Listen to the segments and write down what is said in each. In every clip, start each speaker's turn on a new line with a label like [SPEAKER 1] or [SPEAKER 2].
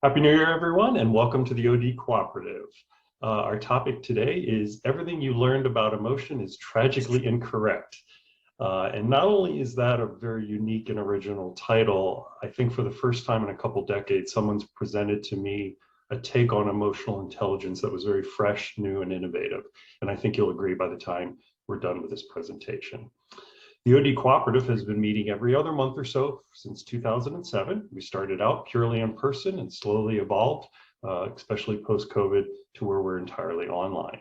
[SPEAKER 1] Happy New Year, everyone, and welcome to the OD Cooperative. Our topic today is everything you learned about emotion is tragically incorrect. And not only is that a very unique and original title, I think for the first time in a couple decades, someone's presented to me a take on emotional intelligence that was very fresh, new, and innovative. And I think you'll agree by the time we're done with this presentation. The OD Cooperative has been meeting every other month or so since 2007. We started out purely in person and slowly evolved, especially post-COVID, to where we're entirely online.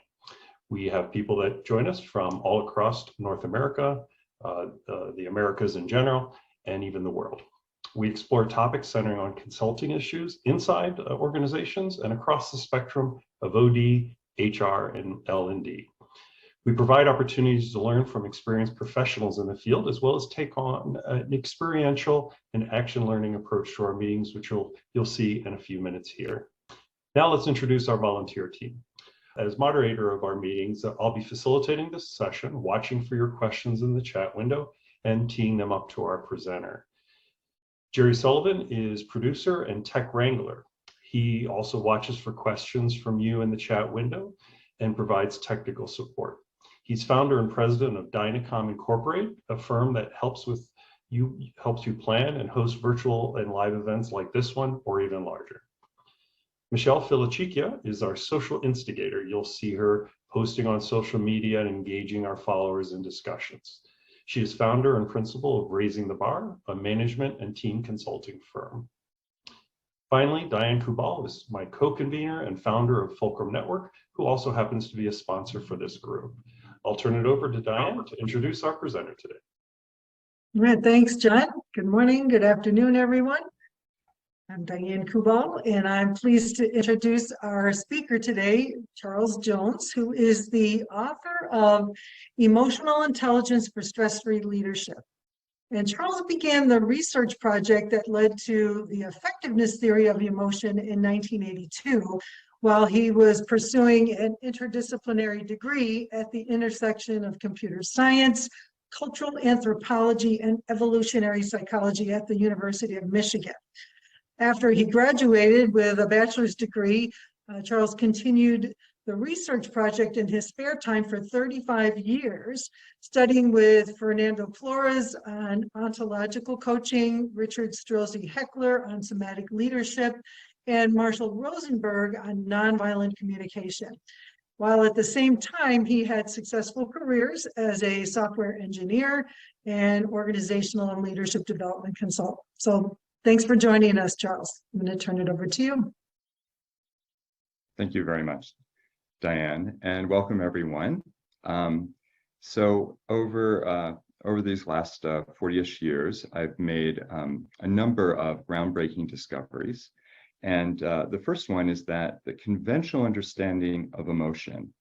[SPEAKER 1] We have people that join us from all across North America, the Americas in general, and even the world. We explore topics centering on consulting issues inside organizations and across the spectrum of OD, HR, and L&D. We provide opportunities to learn from experienced professionals in the field, as well as take on an experiential and action learning approach to our meetings, which you'll see in a few minutes here. Now let's introduce our volunteer team. As moderator of our meetings, I'll be facilitating this session, watching for your questions in the chat window, and teeing them up to our presenter. Jerry Sullivan is producer and tech wrangler. He also watches for questions from you in the chat window and provides technical support. He's founder and president of Dynacom Incorporated, a firm that helps you plan and host virtual and live events like this one, or even larger. Michelle Filicichia is our social instigator. You'll see her posting on social media and engaging our followers in discussions. She is founder and principal of Raising the Bar, a management and team consulting firm. Finally, Diane Kubal is my co-convener and founder of Fulcrum Network, who also happens to be a sponsor for this group. I'll turn it over to Diane to introduce our presenter today.
[SPEAKER 2] All right, thanks, John. Good morning, good afternoon, everyone. I'm Diane Kubal, and I'm pleased to introduce our speaker today, Charles Jones, who is the author of Emotional Intelligence for Stress-Free Leadership. And Charles began the research project that led to the effectiveness theory of emotion in 1982, while he was pursuing an interdisciplinary degree at the intersection of computer science, cultural anthropology, and evolutionary psychology at the University of Michigan. After he graduated with a bachelor's degree, Charles continued the research project in his spare time for 35 years, studying with Fernando Flores on ontological coaching, Richard Strozzi Heckler on somatic leadership, and Marshall Rosenberg on nonviolent communication. While at the same time, he had successful careers as a software engineer and organizational and leadership development consultant. So thanks for joining us, Charles. I'm going to turn it over to you.
[SPEAKER 3] Thank you very much, Diane, and welcome everyone. So over these last 40-ish years, I've made a number of groundbreaking discoveries. And the first one is that the conventional understanding of emotion,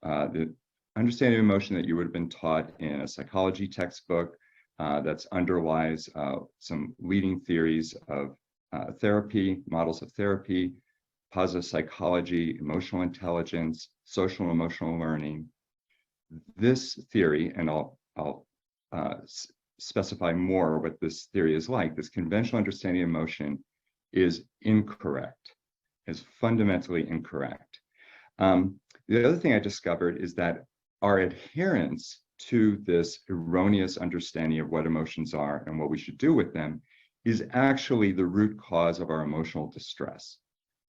[SPEAKER 3] the understanding of emotion that you would have been taught in a psychology textbook that underlies some leading theories of therapy, models of therapy, positive psychology, emotional intelligence, social and emotional learning. This theory, and I'll specify more what this theory is like, this conventional understanding of emotion is incorrect, is fundamentally incorrect. The other thing I discovered is that our adherence to this erroneous understanding of what emotions are and what we should do with them is actually the root cause of our emotional distress.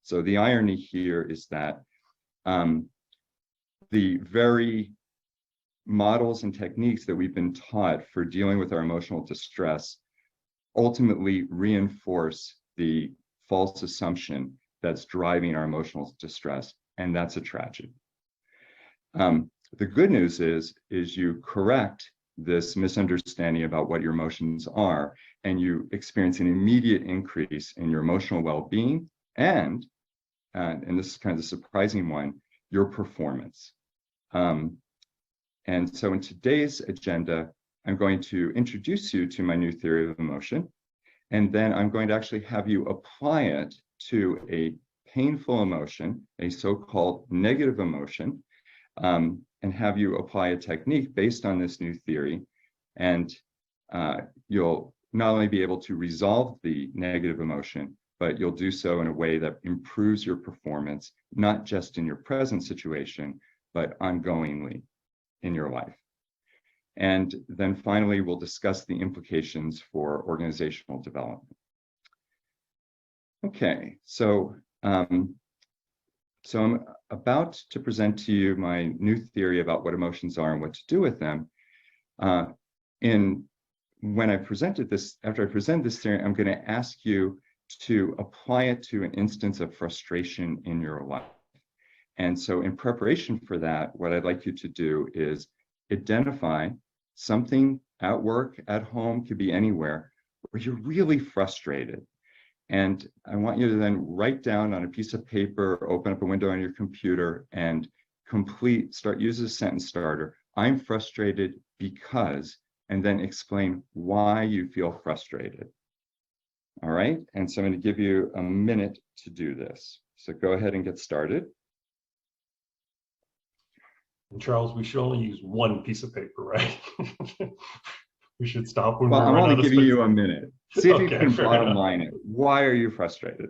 [SPEAKER 3] So the irony here is that the very models and techniques that we've been taught for dealing with our emotional distress ultimately reinforce the false assumption that's driving our emotional distress, and that's a tragedy. The good news is you correct this misunderstanding about what your emotions are, and you experience an immediate increase in your emotional well-being and this is kind of the surprising one, your performance. And so in today's agenda, I'm going to introduce you to my new theory of emotion. And then I'm going to actually have you apply it to a painful emotion, a so-called negative emotion, and have you apply a technique based on this new theory. And you'll not only be able to resolve the negative emotion, but you'll do so in a way that improves your performance, not just in your present situation, but ongoingly in your life. And then finally, we'll discuss the implications for organizational development. Okay, so I'm about to present to you my new theory about what emotions are and what to do with them. When I presented this, after I present this theory, I'm going to ask you to apply it to an instance of frustration in your life. And so in preparation for that, what I'd like you to do is identify something at work, at home, could be anywhere, where you're really frustrated. And I want you to then write down on a piece of paper, open up a window on your computer, and use a sentence starter. I'm frustrated because, and then explain why you feel frustrated. All right, and so I'm going to give you a minute to do this. So go ahead and get started.
[SPEAKER 1] And Charles, we should only use one piece of paper, right? We should stop when
[SPEAKER 3] Well,
[SPEAKER 1] we
[SPEAKER 3] I'm
[SPEAKER 1] run
[SPEAKER 3] only
[SPEAKER 1] out of
[SPEAKER 3] giving
[SPEAKER 1] space.
[SPEAKER 3] you a minute. See if you
[SPEAKER 1] Okay,
[SPEAKER 3] can
[SPEAKER 1] fair
[SPEAKER 3] bottom
[SPEAKER 1] enough.
[SPEAKER 3] line it. Why are you frustrated?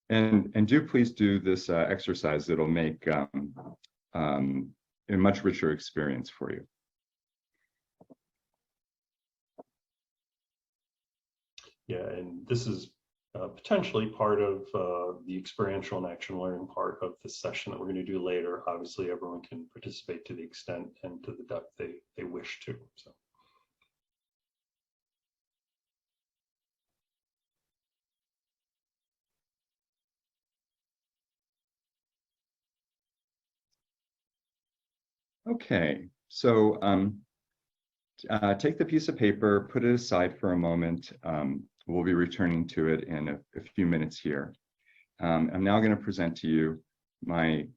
[SPEAKER 3] And do please do this exercise. It'll make a much richer experience for you.
[SPEAKER 1] Yeah, and this is potentially part of the experiential and action learning part of this session that we're going to do later. Obviously, everyone can participate to the extent and to the depth they wish to. So.
[SPEAKER 3] Okay, so take the piece of paper, put it aside for a moment. We'll be returning to it in a few minutes here. I'm now going to present to you my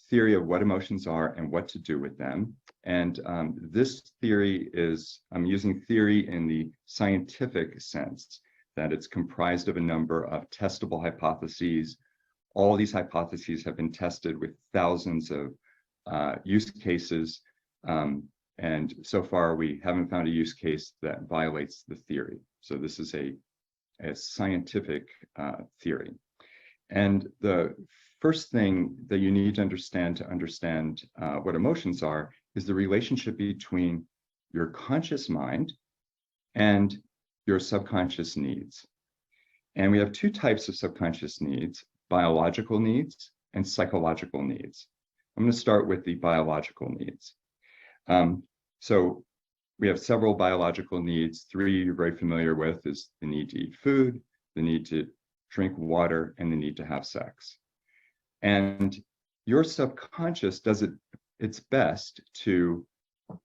[SPEAKER 3] theory of what emotions are and what to do with them. And this theory is, I'm using theory in the scientific sense, that it's comprised of a number of testable hypotheses. All these hypotheses have been tested with thousands of use cases. And so far, we haven't found a use case that violates the theory. So this is a scientific theory. And the first thing that you need to understand what emotions are is the relationship between your conscious mind and your subconscious needs. And we have two types of subconscious needs: biological needs and psychological needs. I'm going to start with the biological needs. So we have several biological needs. Three you're very familiar with is the need to eat food, the need to drink water, and the need to have sex. And your subconscious does its best to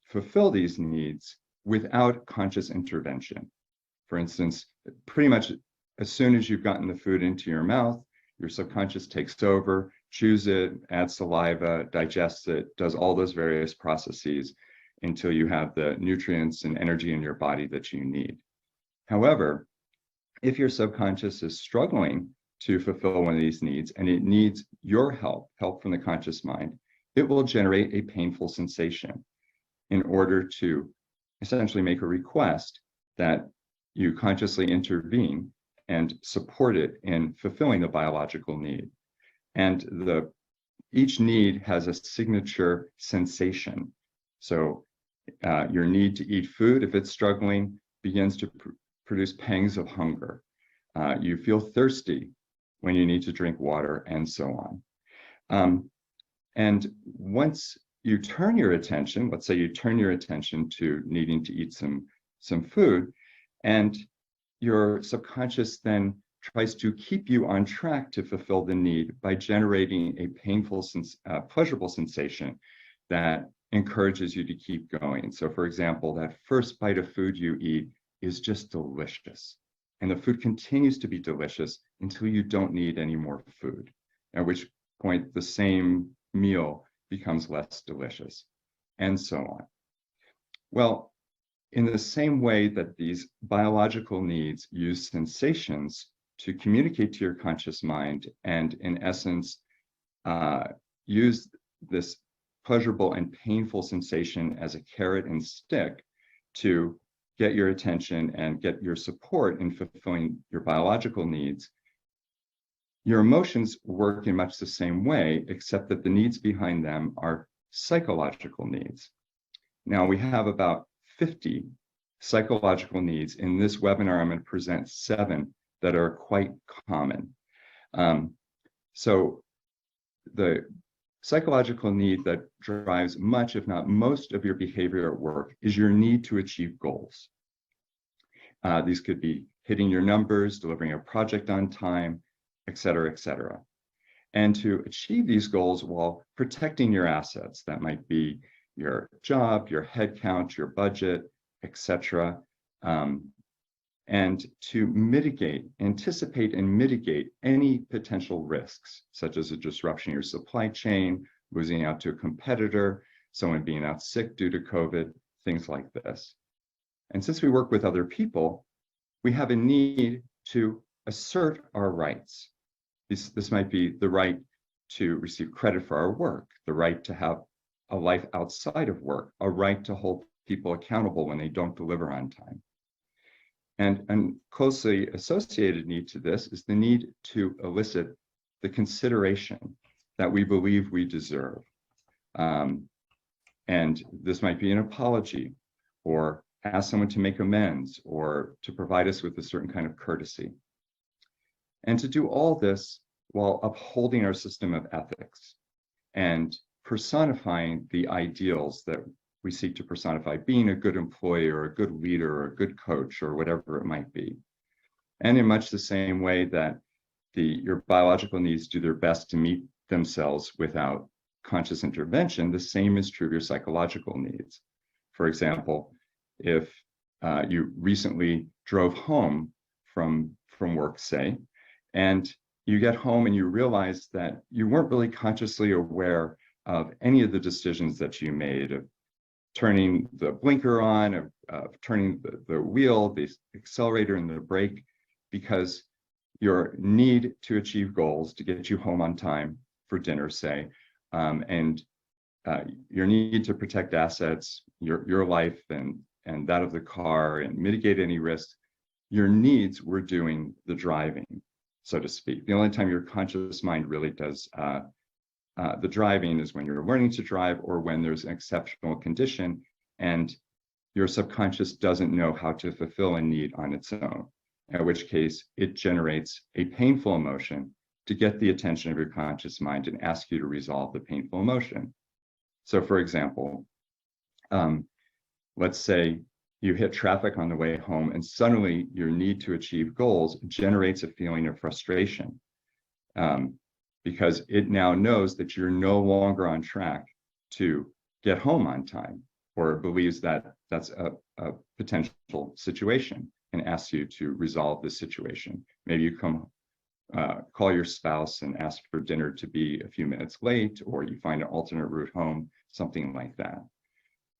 [SPEAKER 3] fulfill these needs without conscious intervention. For instance, pretty much as soon as you've gotten the food into your mouth, your subconscious takes over, chews it, adds saliva, digests it, does all those various processes until you have the nutrients and energy in your body that you need. However, if your subconscious is struggling to fulfill one of these needs and it needs your help from the conscious mind, it will generate a painful sensation in order to essentially make a request that you consciously intervene and support it in fulfilling the biological need. And each need has a signature sensation. So your need to eat food, if it's struggling, begins to produce pangs of hunger. You feel thirsty when you need to drink water, and so on. And once you turn your attention, let's say you turn your attention to needing to eat some food, and your subconscious then tries to keep you on track to fulfill the need by generating a painful, pleasurable sensation that encourages you to keep going. So for example, that first bite of food you eat is just delicious. And the food continues to be delicious until you don't need any more food, at which point the same meal becomes less delicious, and so on. Well, in the same way that these biological needs use sensations to communicate to your conscious mind and, in essence, use this pleasurable and painful sensation as a carrot and stick to get your attention and get your support in fulfilling your biological needs. Your emotions work in much the same way, except that the needs behind them are psychological needs. Now, we have about 50 psychological needs. In this webinar, I'm going to present 7 that are quite common. So the psychological need that drives much, if not most, of your behavior at work is your need to achieve goals. These could be hitting your numbers, delivering a project on time, et cetera, et cetera. And to achieve these goals while protecting your assets, that might be your job, your headcount, your budget, et cetera, and to anticipate and mitigate any potential risks, such as a disruption in your supply chain, losing out to a competitor, someone being out sick due to COVID, things like this. And since we work with other people, we have a need to assert our rights. This might be the right to receive credit for our work, the right to have a life outside of work, a right to hold people accountable when they don't deliver on time. And a closely associated need to this is the need to elicit the consideration that we believe we deserve. And this might be an apology, or ask someone to make amends, or to provide us with a certain kind of courtesy. And to do all this while upholding our system of ethics and personifying the ideals that we seek to personify, being a good employee or a good leader or a good coach or whatever it might be. And in much the same way that your biological needs do their best to meet themselves without conscious intervention, the same is true of your psychological needs. For example, if you recently drove home from work, say, and you get home and you realize that you weren't really consciously aware of any of the decisions that you made, of turning the blinker on, of turning the wheel, the accelerator and the brake, because your need to achieve goals to get you home on time for dinner, say, and your need to protect assets, your life and that of the car, and mitigate any risks, your needs were doing the driving, so to speak. The only time your conscious mind really does the driving is when you're learning to drive, or when there's an exceptional condition and your subconscious doesn't know how to fulfill a need on its own, in which case it generates a painful emotion to get the attention of your conscious mind and ask you to resolve the painful emotion. So for example, let's say you hit traffic on the way home and suddenly your need to achieve goals generates a feeling of frustration, because it now knows that you're no longer on track to get home on time, or believes that that's a potential situation and asks you to resolve this situation. Maybe you come call your spouse and ask for dinner to be a few minutes late, or you find an alternate route home, something like that.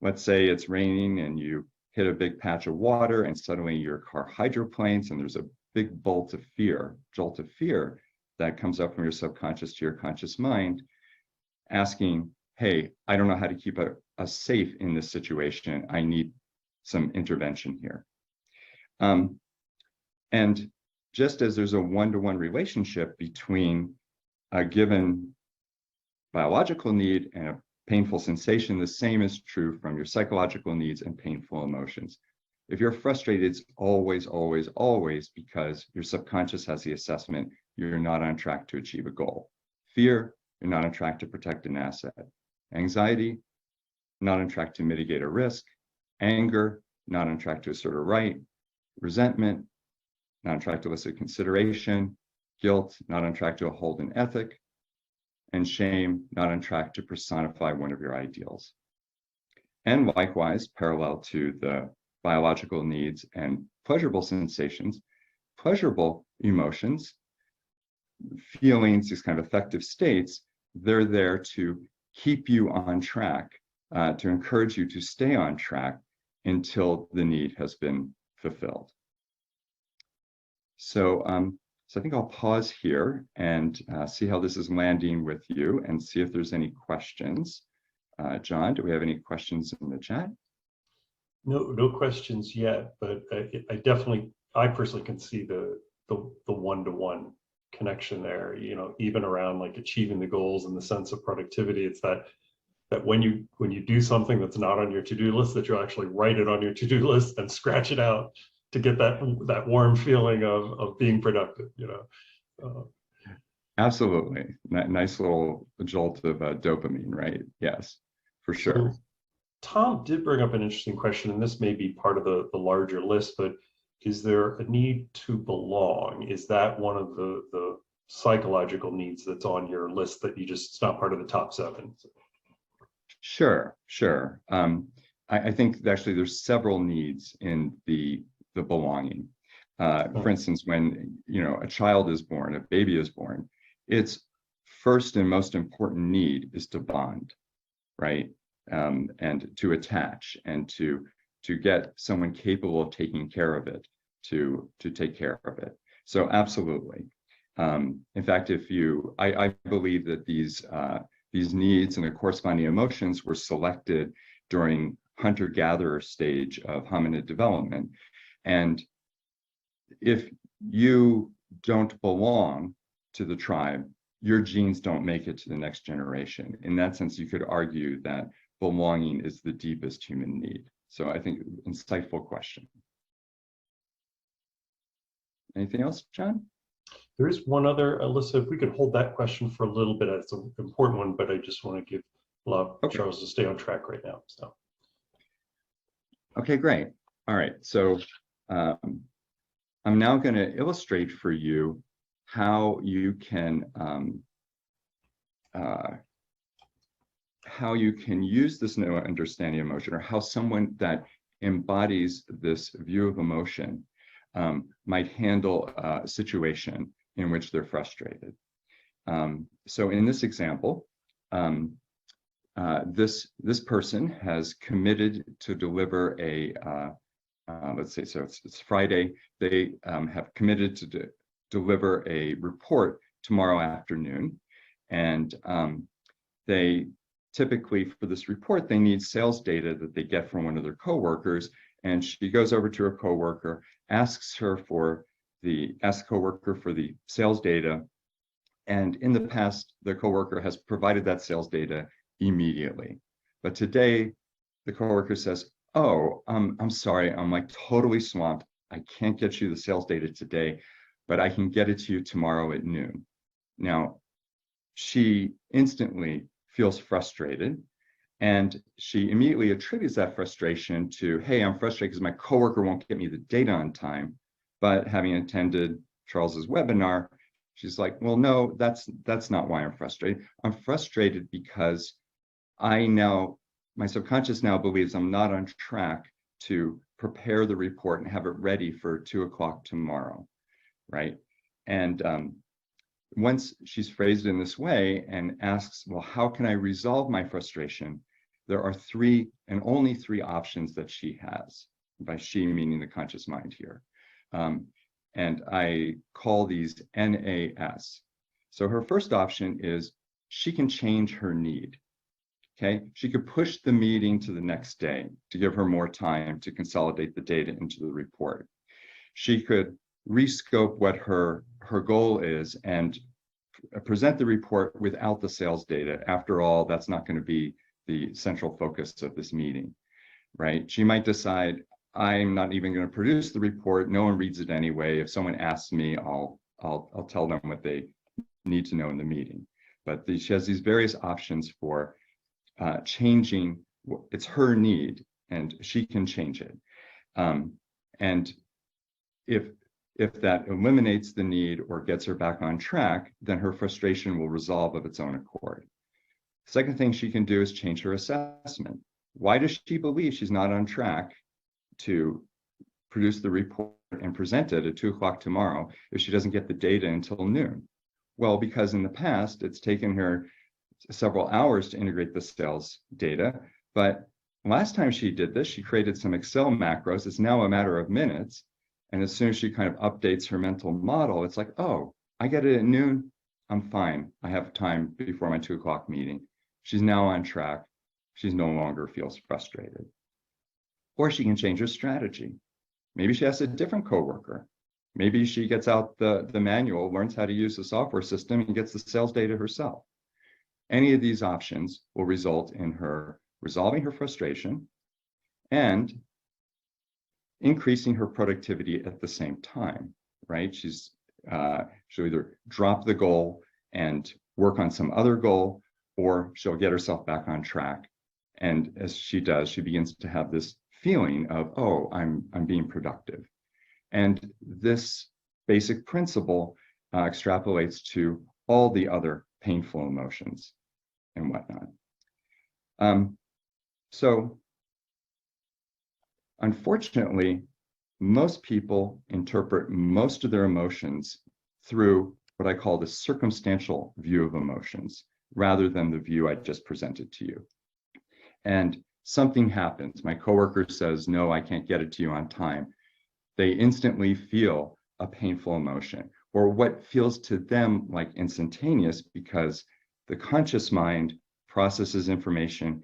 [SPEAKER 3] Let's say it's raining and you hit a big patch of water and suddenly your car hydroplanes and there's a big jolt of fear that comes up from your subconscious to your conscious mind, asking, hey, I don't know how to keep us safe in this situation. I need some intervention here. And just as there's a one-to-one relationship between a given biological need and a painful sensation, the same is true from your psychological needs and painful emotions. If you're frustrated, it's always, always, always because your subconscious has the assessment you're not on track to achieve a goal. Fear, you're not on track to protect an asset. Anxiety, not on track to mitigate a risk. Anger, not on track to assert a right. Resentment, not on track to elicit consideration. Guilt, not on track to uphold an ethic. And shame, not on track to personify one of your ideals. And likewise, parallel to the biological needs and pleasurable sensations, pleasurable emotions, feelings, these kind of affective states, they're there to keep you on track, to encourage you to stay on track until the need has been fulfilled. So So I think I'll pause here and see how this is landing with you and see if there's any questions. John, do we have any questions in the chat?
[SPEAKER 1] No questions yet, but I personally can see the one-to-one connection there, you know, even around like achieving the goals and the sense of productivity. It's that when you do something that's not on your to-do list, that you actually write it on your to-do list and scratch it out to get that warm feeling of being productive, you know.
[SPEAKER 3] Absolutely. Nice little jolt of dopamine, right? Yes, for sure.
[SPEAKER 1] So Tom did bring up an interesting question, and this may be part of the larger list, but is there a need to belong? Is that one of the psychological needs that's on your list that it's not part of the top 7?
[SPEAKER 3] Sure. I think actually there's several needs in the belonging. For instance, when a child is born, a baby is born, its first and most important need is to bond, right? And to attach and to get someone capable of taking care of it, to take care of it. So absolutely. In fact, I believe that these needs and the corresponding emotions were selected during hunter-gatherer stage of hominid development. And if you don't belong to the tribe, your genes don't make it to the next generation. In that sense, you could argue that belonging is the deepest human need. So I think insightful question. Anything else, John?
[SPEAKER 1] There is one other, Alyssa, if we could hold that question for a little bit, it's an important one, but I just want to allow Charles to stay on track right now. So.
[SPEAKER 3] Okay, great. All right, so I'm now going to illustrate for you how you can use this new understanding of emotion, or how someone that embodies this view of emotion might handle a situation in which they're frustrated. So in this example, this person has committed to deliver a, let's say, so it's Friday, they have committed to deliver a report tomorrow afternoon. And they typically, for this report, they need sales data that they get from one of their coworkers. And she goes over to her coworker, asks coworker for the sales data. And in the past, the coworker has provided that sales data immediately. But today, the coworker says, "Oh, I'm sorry, I'm like totally swamped. I can't get you the sales data today, but I can get it to you tomorrow at noon." Now, she instantly feels frustrated, and she immediately attributes that frustration to, "Hey, I'm frustrated because my coworker won't get me the data on time." But having attended Charles's webinar, she's like, "Well, no, that's not why I'm frustrated. I'm frustrated because my subconscious now believes I'm not on track to prepare the report and have it ready for 2:00 tomorrow," right? And once she's phrased in this way and asks, "Well, how can I resolve my frustration?" there are 3 and only 3 options that she has, by she meaning the conscious mind here. And I call these NAS. So her first option is she can change her need. Okay, she could push the meeting to the next day to give her more time to consolidate the data into the report. She could rescope what her goal is and present the report without the sales data. After all, that's not going to be the central focus of this meeting, right? She might decide, "I'm not even going to produce the report. No one reads it anyway. If someone asks me, I'll tell them what they need to know in the meeting." But she has these various options for changing. It's her need, and she can change it. And if that eliminates the need or gets her back on track, then her frustration will resolve of its own accord. Second thing she can do is change her assessment. Why does she believe she's not on track to produce the report and present it at 2:00 tomorrow if she doesn't get the data until noon? Well, because in the past, it's taken her several hours to integrate the sales data, but last time she did this, she created some Excel macros. It's now a matter of minutes, And as soon as she kind of updates her mental model, it's like, oh, I get it at noon, I'm fine. I have time before my 2 o'clock meeting. She's now on track. She no longer feels frustrated. Or she can change her strategy. Maybe she has a different coworker. Maybe she gets out the manual, learns how to use the software system, and gets the sales data herself. Any of these options will result in her resolving her frustration and increasing her productivity at the same time, right? She'll either drop the goal and work on some other goal, or she'll get herself back on track. And as she does, she begins to have this feeling of, oh, I'm being productive. And this basic principle extrapolates to all the other painful emotions and whatnot. So unfortunately, most people interpret most of their emotions through what I call the circumstantial view of emotions, rather than the view I just presented to you. And something happens. My coworker says, no, I can't get it to you on time. They instantly feel a painful emotion, or what feels to them like instantaneous, because the conscious mind processes information,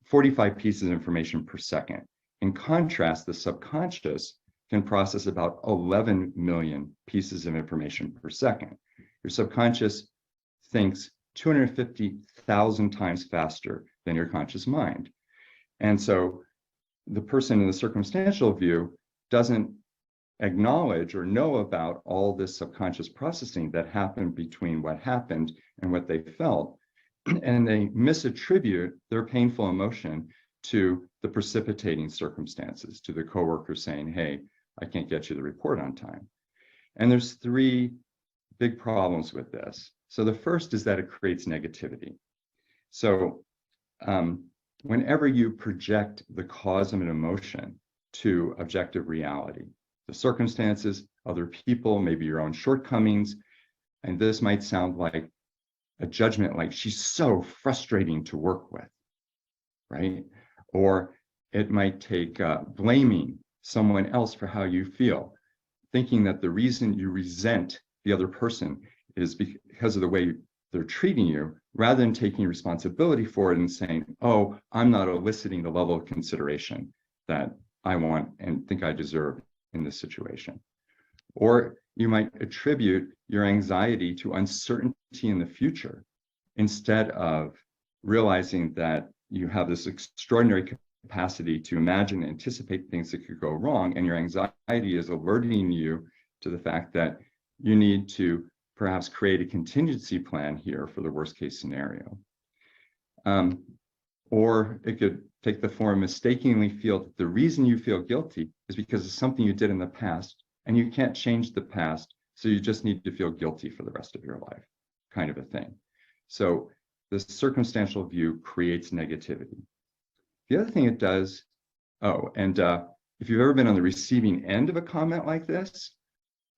[SPEAKER 3] 45 pieces of information per second. In contrast, the subconscious can process about 11 million pieces of information per second. Your subconscious thinks 250,000 times faster than your conscious mind. And so the person in the circumstantial view doesn't acknowledge or know about all this subconscious processing that happened between what happened and what they felt. And they misattribute their painful emotion to the precipitating circumstances, to the coworker saying, hey, I can't get you the report on time. And there's 3 big problems with this. So the first is that it creates negativity. So whenever you project the cause of an emotion to objective reality, the circumstances, other people, maybe your own shortcomings, and this might sound like a judgment, like she's so frustrating to work with, right? Or it might take blaming someone else for how you feel, thinking that the reason you resent the other person is because of the way they're treating you, rather than taking responsibility for it and saying, oh, I'm not eliciting the level of consideration that I want and think I deserve in this situation. Or you might attribute your anxiety to uncertainty in the future, instead of realizing that you have this extraordinary capacity to imagine and anticipate things that could go wrong, and your anxiety is alerting you to the fact that you need to perhaps create a contingency plan here for the worst case scenario. Or it could take the form mistakenly feel that the reason you feel guilty is because of something you did in the past, and you can't change the past, so you just need to feel guilty for the rest of your life, kind of a thing. So the circumstantial view creates negativity. The other thing it does, if you've ever been on the receiving end of a comment like this,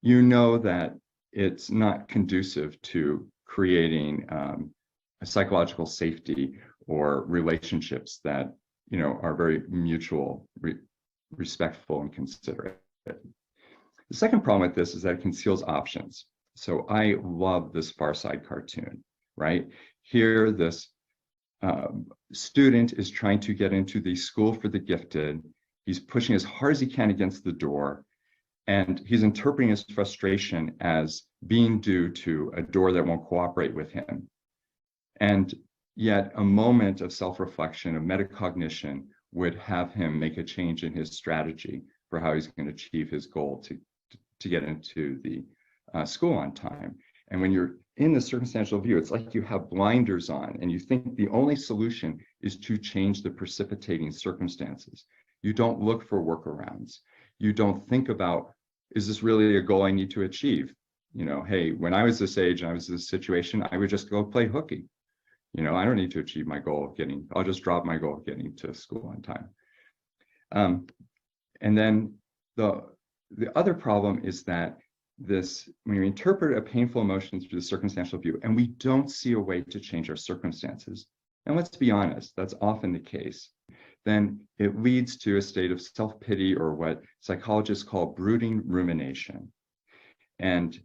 [SPEAKER 3] you know that it's not conducive to creating a psychological safety or relationships that are very mutual, respectful, and considerate. The second problem with this is that it conceals options. So I love this Far Side cartoon, right? Here, this student is trying to get into the school for the gifted. He's pushing as hard as he can against the door, and he's interpreting his frustration as being due to a door that won't cooperate with him. And yet a moment of self-reflection, of metacognition, would have him make a change in his strategy for how he's going to achieve his goal to get into the school on time. And when you're in the circumstantial view, it's like you have blinders on and you think the only solution is to change the precipitating circumstances. You don't look for workarounds. You don't think about, is this really a goal I need to achieve? Hey, when I was this age and I was in this situation, I would just go play hooky. I don't need to achieve my goal of I'll just drop my goal of getting to school on time. And then the other problem is that when you interpret a painful emotion through the circumstantial view, and we don't see a way to change our circumstances, and let's be honest, that's often the case, then it leads to a state of self-pity, or what psychologists call brooding rumination. And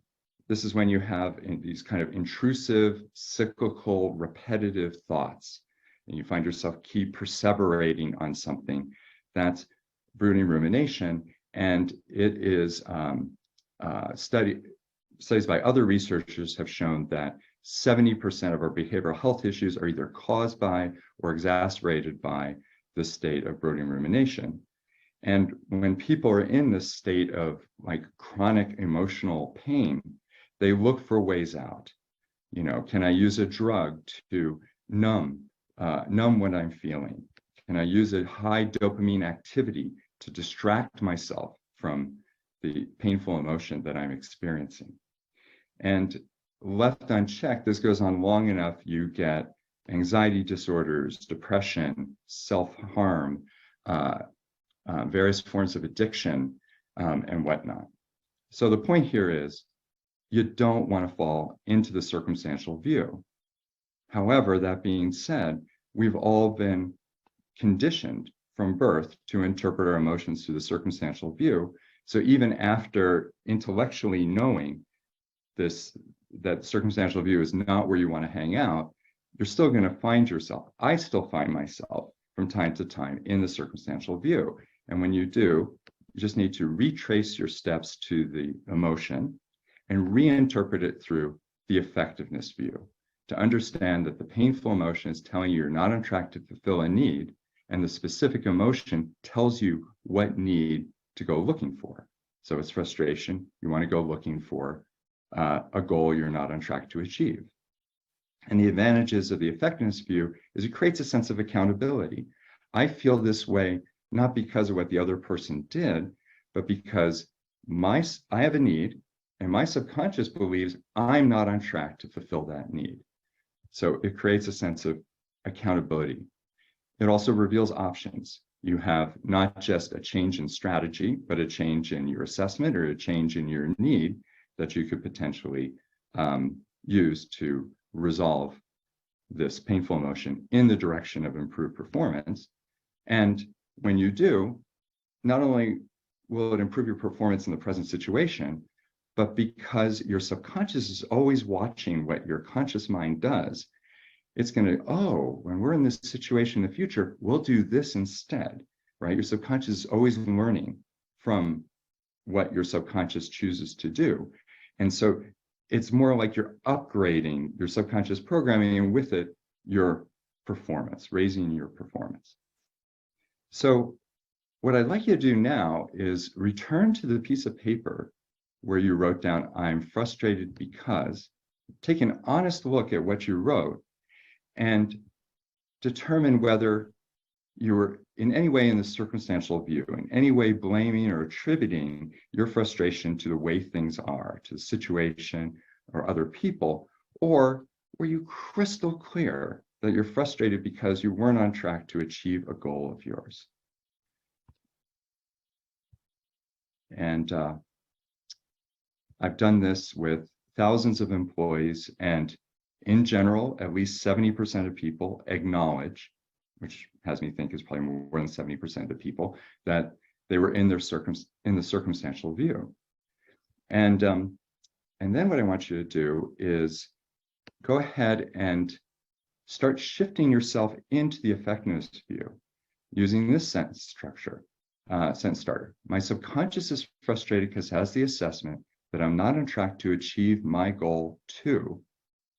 [SPEAKER 3] this is when you have these kind of intrusive, cyclical, repetitive thoughts, and you find yourself keep perseverating on something. That's brooding rumination. And it is studies by other researchers have shown that 70% of our behavioral health issues are either caused by or exacerbated by the state of brooding rumination. And when people are in this state of like chronic emotional pain, they look for ways out. You know, can I use a drug to numb what I'm feeling? Can I use a high dopamine activity to distract myself from the painful emotion that I'm experiencing? And left unchecked, this goes on long enough, you get anxiety disorders, depression, self-harm, various forms of addiction, and whatnot. So the point here is, you don't want to fall into the circumstantial view. However, that being said, we've all been conditioned from birth to interpret our emotions through the circumstantial view. So even after intellectually knowing this, that circumstantial view is not where you want to hang out, you're still going to find yourself. I still find myself from time to time in the circumstantial view. And when you do, you just need to retrace your steps to the emotion and reinterpret it through the effectiveness view, to understand that the painful emotion is telling you you're not on track to fulfill a need, and the specific emotion tells you what need to go looking for. So it's frustration. You want to go looking for a goal you're not on track to achieve. And the advantages of the effectiveness view is it creates a sense of accountability. I feel this way not because of what the other person did, but because I have a need, and my subconscious believes I'm not on track to fulfill that need. So it creates a sense of accountability. It also reveals options. You have not just a change in strategy, but a change in your assessment or a change in your need that you could potentially use to resolve this painful emotion in the direction of improved performance. And when you do, not only will it improve your performance in the present situation, but because your subconscious is always watching what your conscious mind does, it's going to, oh, when we're in this situation in the future, we'll do this instead, right? Your subconscious is always learning from what your subconscious chooses to do. And so it's more like you're upgrading your subconscious programming, and with it, your performance, raising your performance. So what I'd like you to do now is return to the piece of paper where you wrote down, I'm frustrated because, take an honest look at what you wrote and determine whether you were in any way in the circumstantial view, in any way blaming or attributing your frustration to the way things are, to the situation or other people, or were you crystal clear that you're frustrated because you weren't on track to achieve a goal of yours? And I've done this with thousands of employees, and in general, at least 70% of people acknowledge, which has me think is probably more than 70% of the people, that they were in the circumstantial view. And then what I want you to do is go ahead and start shifting yourself into the effectiveness view using this sentence structure, sentence starter. My subconscious is frustrated because it has the assessment that I'm not on track to achieve my goal too,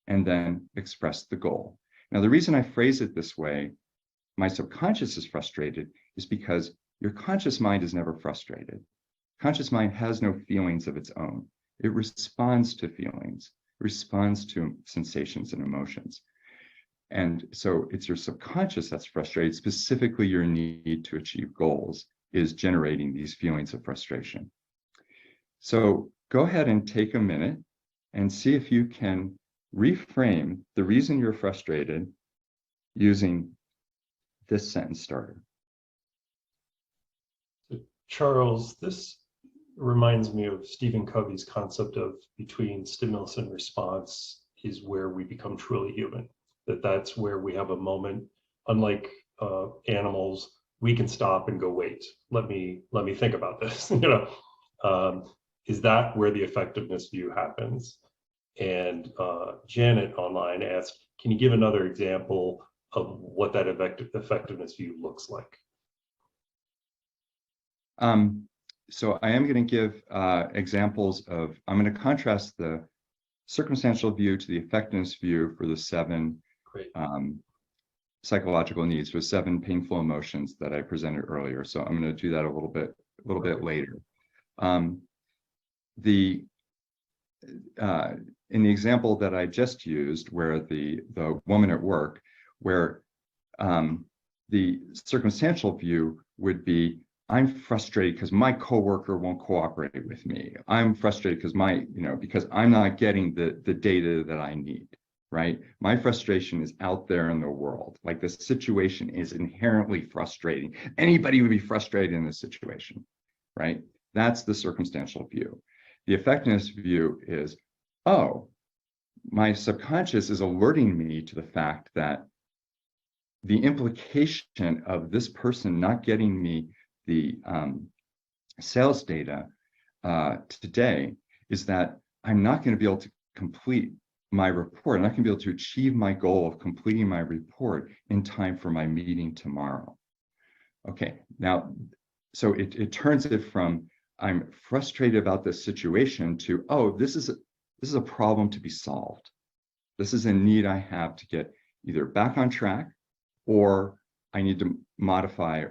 [SPEAKER 3] and then express the goal. Now, the reason I phrase it this way, my subconscious is frustrated, is because your conscious mind is never frustrated. Conscious mind has no feelings of its own. It responds to feelings, responds to sensations and emotions. And so it's your subconscious that's frustrated, specifically your need to achieve goals is generating these feelings of frustration. So go ahead and take a minute and see if you can reframe the reason you're frustrated using this sentence starter.
[SPEAKER 1] So Charles, this reminds me of Stephen Covey's concept of between stimulus and response is where we become truly human. That's where we have a moment, unlike animals, we can stop and go, wait, let me think about this. Is that where the effectiveness view happens? And Janet online asked, can you give another example of what that effectiveness view looks like?
[SPEAKER 3] So I am going to give examples of, I'm going to contrast the circumstantial view to the effectiveness view for the 7 psychological needs, for 7 painful emotions that I presented earlier. So I'm going to do that a little bit later. In the example that I just used, where the woman at work, where the circumstantial view would be, I'm frustrated because my coworker won't cooperate with me. I'm frustrated because because I'm not getting the data that I need, right? My frustration is out there in the world. Like, the situation is inherently frustrating. Anybody would be frustrated in this situation, right? That's the circumstantial view. The effectiveness view is, oh, my subconscious is alerting me to the fact that the implication of this person not getting me the sales data today is that I'm not going to be able to complete my report. I'm not going to be able to achieve my goal of completing my report in time for my meeting tomorrow. Okay, now, so it turns it from, I'm frustrated about this situation, to, oh, this is a problem to be solved. This is a need I have to get either back on track, or I need to modify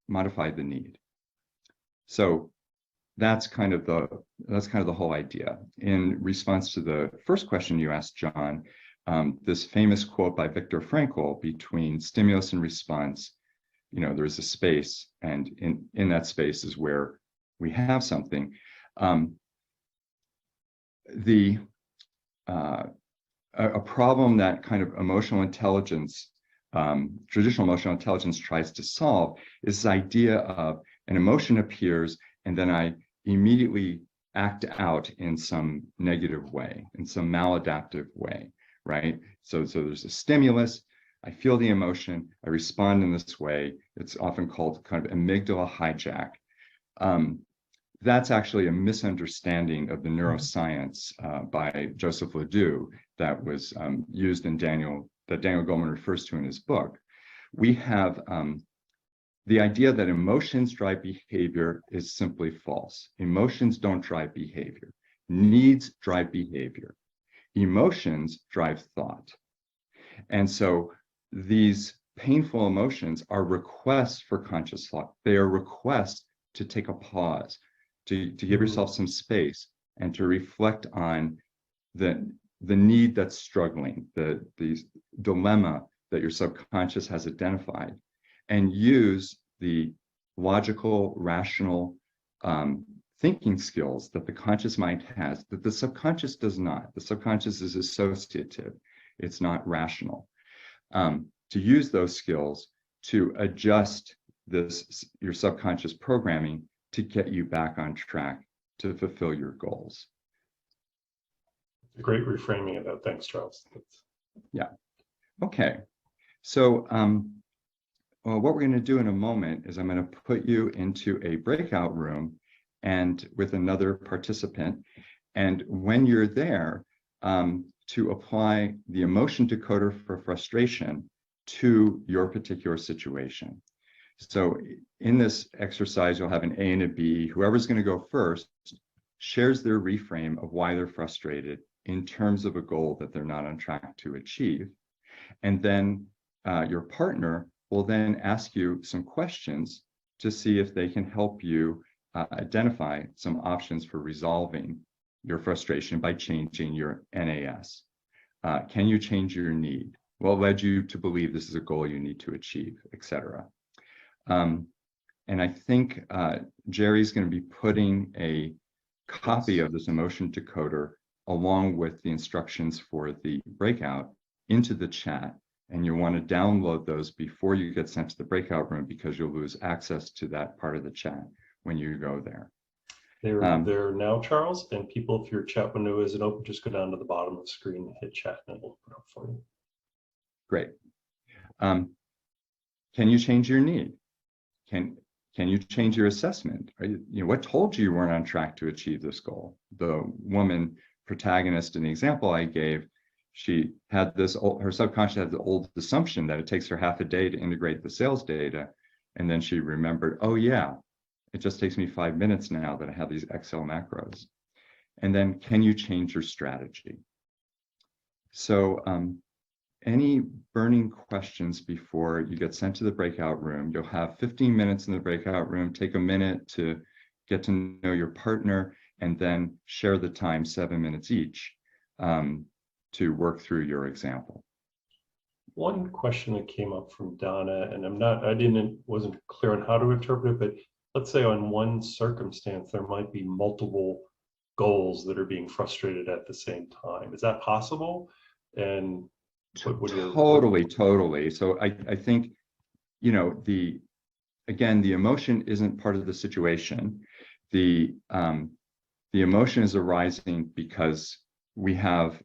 [SPEAKER 3] the need. So that's kind of the whole idea. In response to the first question you asked, John, this famous quote by Viktor Frankl, between stimulus and response, there's a space, and in that space is where we have something. A problem that kind of emotional intelligence, traditional emotional intelligence, tries to solve is this idea of an emotion appears and then I immediately act out in some negative way, in some maladaptive way, right? So there's a stimulus, I feel the emotion, I respond in this way. It's often called kind of amygdala hijack. That's actually a misunderstanding of the neuroscience by Joseph Ledoux that was used in Daniel Goleman refers to in his book. We have the idea that emotions drive behavior is simply false. Emotions don't drive behavior. Needs drive behavior. Emotions drive thought. And so these painful emotions are requests for conscious thought. They are requests to take a pause, to give yourself some space and to reflect on the need that's struggling, the dilemma that your subconscious has identified, and use the logical, rational thinking skills that the conscious mind has that the subconscious does not. The subconscious is associative. It's not rational. To use those skills to adjust your subconscious programming to get you back on track to fulfill your goals.
[SPEAKER 1] A great reframing of that. Thanks, Charles.
[SPEAKER 3] Yeah. Okay. So well, what we're going to do in a moment is I'm going to put you into a breakout room and with another participant. And when you're there, to apply the emotion decoder for frustration to your particular situation. So in this exercise, you'll have an A and a B. Whoever's going to go first shares their reframe of why they're frustrated in terms of a goal that they're not on track to achieve. And then your partner will then ask you some questions to see if they can help you identify some options for resolving your frustration by changing your NAS. Can you change your need? What led you to believe this is a goal you need to achieve, etc. And I think Jerry's going to be putting a copy of this emotion decoder along with the instructions for the breakout into the chat. And you want to download those before you get sent to the breakout room, because you'll lose access to that part of the chat when you go there.
[SPEAKER 1] They're there now, Charles, and people, if your chat window isn't open, just go down to the bottom of the screen and hit chat and it'll open up for you.
[SPEAKER 3] Great. Can you change your need? can you change your assessment? What told you weren't on track to achieve this goal? The woman protagonist in the example I gave, she had her subconscious had the old assumption that it takes her half a day to integrate the sales data. And then she remembered, oh yeah, it just takes me 5 minutes now that I have these Excel macros. And then, can you change your strategy? So any burning questions before you get sent to the breakout room? You'll have 15 minutes in the breakout room. Take a minute to get to know your partner, and then share the time, 7 minutes each, to work through your example.
[SPEAKER 1] One question that came up from Donna, and wasn't clear on how to interpret it, but let's say on one circumstance, there might be multiple goals that are being frustrated at the same time. Is that possible? And
[SPEAKER 3] Totally. So I think, the emotion isn't part of the situation. The emotion is arising because we have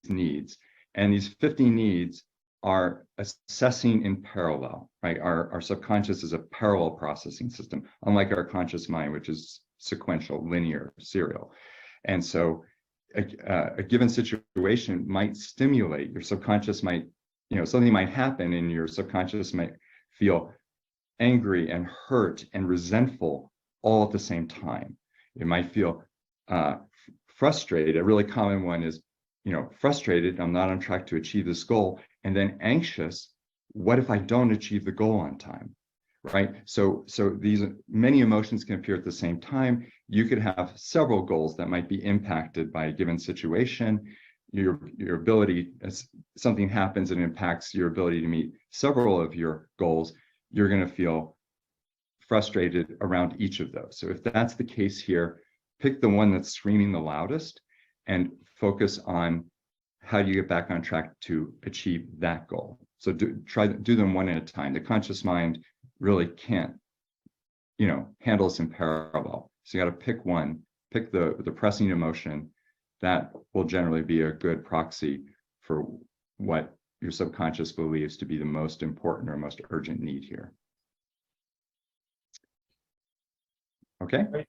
[SPEAKER 3] needs, and these 50 needs are assessing in parallel, right? Our subconscious is a parallel processing system, unlike our conscious mind, which is sequential, linear, serial. And so a given situation might stimulate your subconscious, something might happen, and your subconscious might feel angry and hurt and resentful all at the same time. It might feel frustrated. A really common one is, frustrated, I'm not on track to achieve this goal, and then anxious, what if I don't achieve the goal on time, right? So these many emotions can appear at the same time. You could have several goals that might be impacted by a given situation. Your ability, as something happens and impacts your ability to meet several of your goals, you're going to feel frustrated around each of those. So if that's the case here, pick the one that's screaming the loudest and focus on how do you get back on track to achieve that goal. So do them one at a time. The conscious mind really can't, handle this in parallel. So you got to pick one, pick the pressing emotion. That will generally be a good proxy for what your subconscious believes to be the most important or most urgent need here. Okay.
[SPEAKER 1] Right.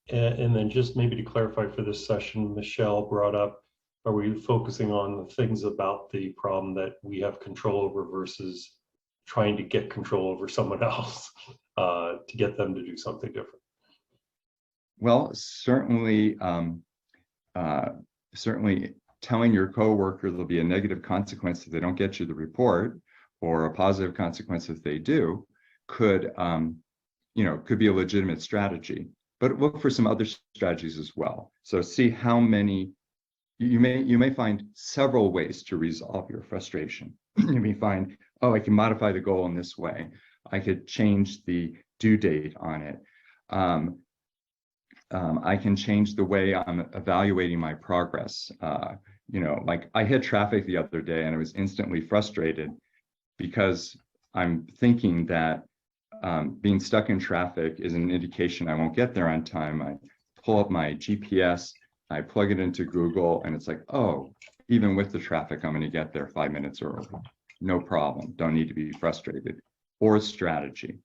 [SPEAKER 1] And then just maybe to clarify for this session, Michelle brought up, are we focusing on the things about the problem that we have control over versus trying to get control over someone else to get them to do something different?
[SPEAKER 3] Well, certainly telling your coworker there'll be a negative consequence if they don't get you the report, or a positive consequence if they do, could be a legitimate strategy. But look for some other strategies as well. So see how many, you may find several ways to resolve your frustration. You may find, oh, I can modify the goal in this way. I could change the due date on it. I can change the way I'm evaluating my progress. Like I hit traffic the other day and I was instantly frustrated because I'm thinking that being stuck in traffic is an indication I won't get there on time. I pull up my GPS, I plug it into Google, and it's like, oh, even with the traffic, I'm going to get there 5 minutes early. No problem. Don't need to be frustrated. Or strategy.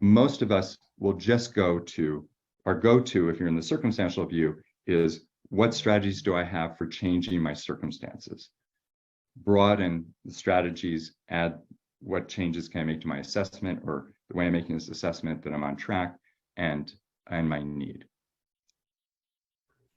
[SPEAKER 3] Most of us will just our go-to, if you're in the circumstantial view, is what strategies do I have for changing my circumstances? Broaden the strategies, add what changes can I make to my assessment or the way I'm making this assessment that I'm on track and my need.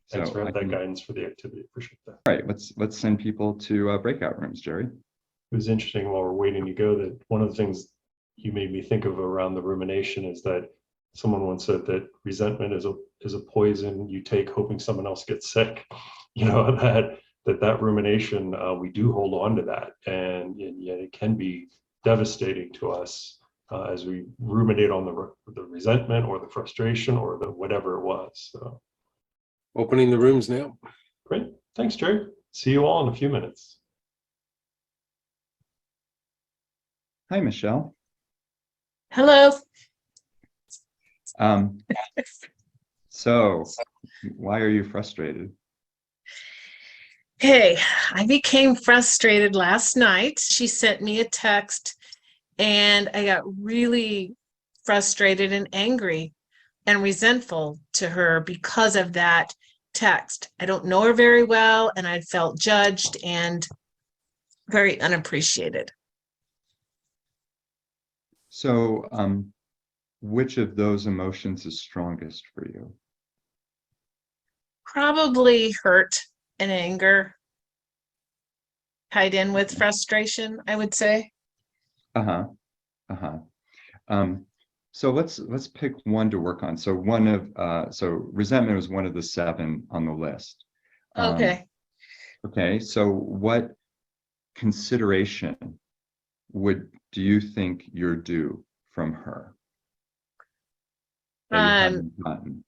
[SPEAKER 1] Thanks for that guidance for the activity. Appreciate that.
[SPEAKER 3] All right, let's send people to breakout rooms, Jerry.
[SPEAKER 1] It was interesting while we're waiting to go that one of the things you made me think of around the rumination is that someone once said that resentment is a poison you take hoping someone else gets sick. That rumination, we do hold on to that, and yet it can be devastating to us as we ruminate on the resentment or the frustration or the whatever it was. So.
[SPEAKER 4] Opening the rooms now.
[SPEAKER 1] Great. Thanks, Jerry. See you all in a few minutes.
[SPEAKER 3] Hi, Michelle.
[SPEAKER 5] Hello.
[SPEAKER 3] So why are you frustrated?
[SPEAKER 5] Okay, I became frustrated last night. She sent me a text And I got really frustrated and angry and resentful to her because of that text. I don't know her very well, and I felt judged and very unappreciated.
[SPEAKER 3] So, which of those emotions is strongest for you?
[SPEAKER 5] Probably hurt and anger tied in with frustration, I would say.
[SPEAKER 3] Uh-huh. Uh-huh. So let's pick one to work on. So resentment was one of the 7 on the list.
[SPEAKER 5] Okay.
[SPEAKER 3] Okay, so what consideration do you think you're due from her that you haven't gotten?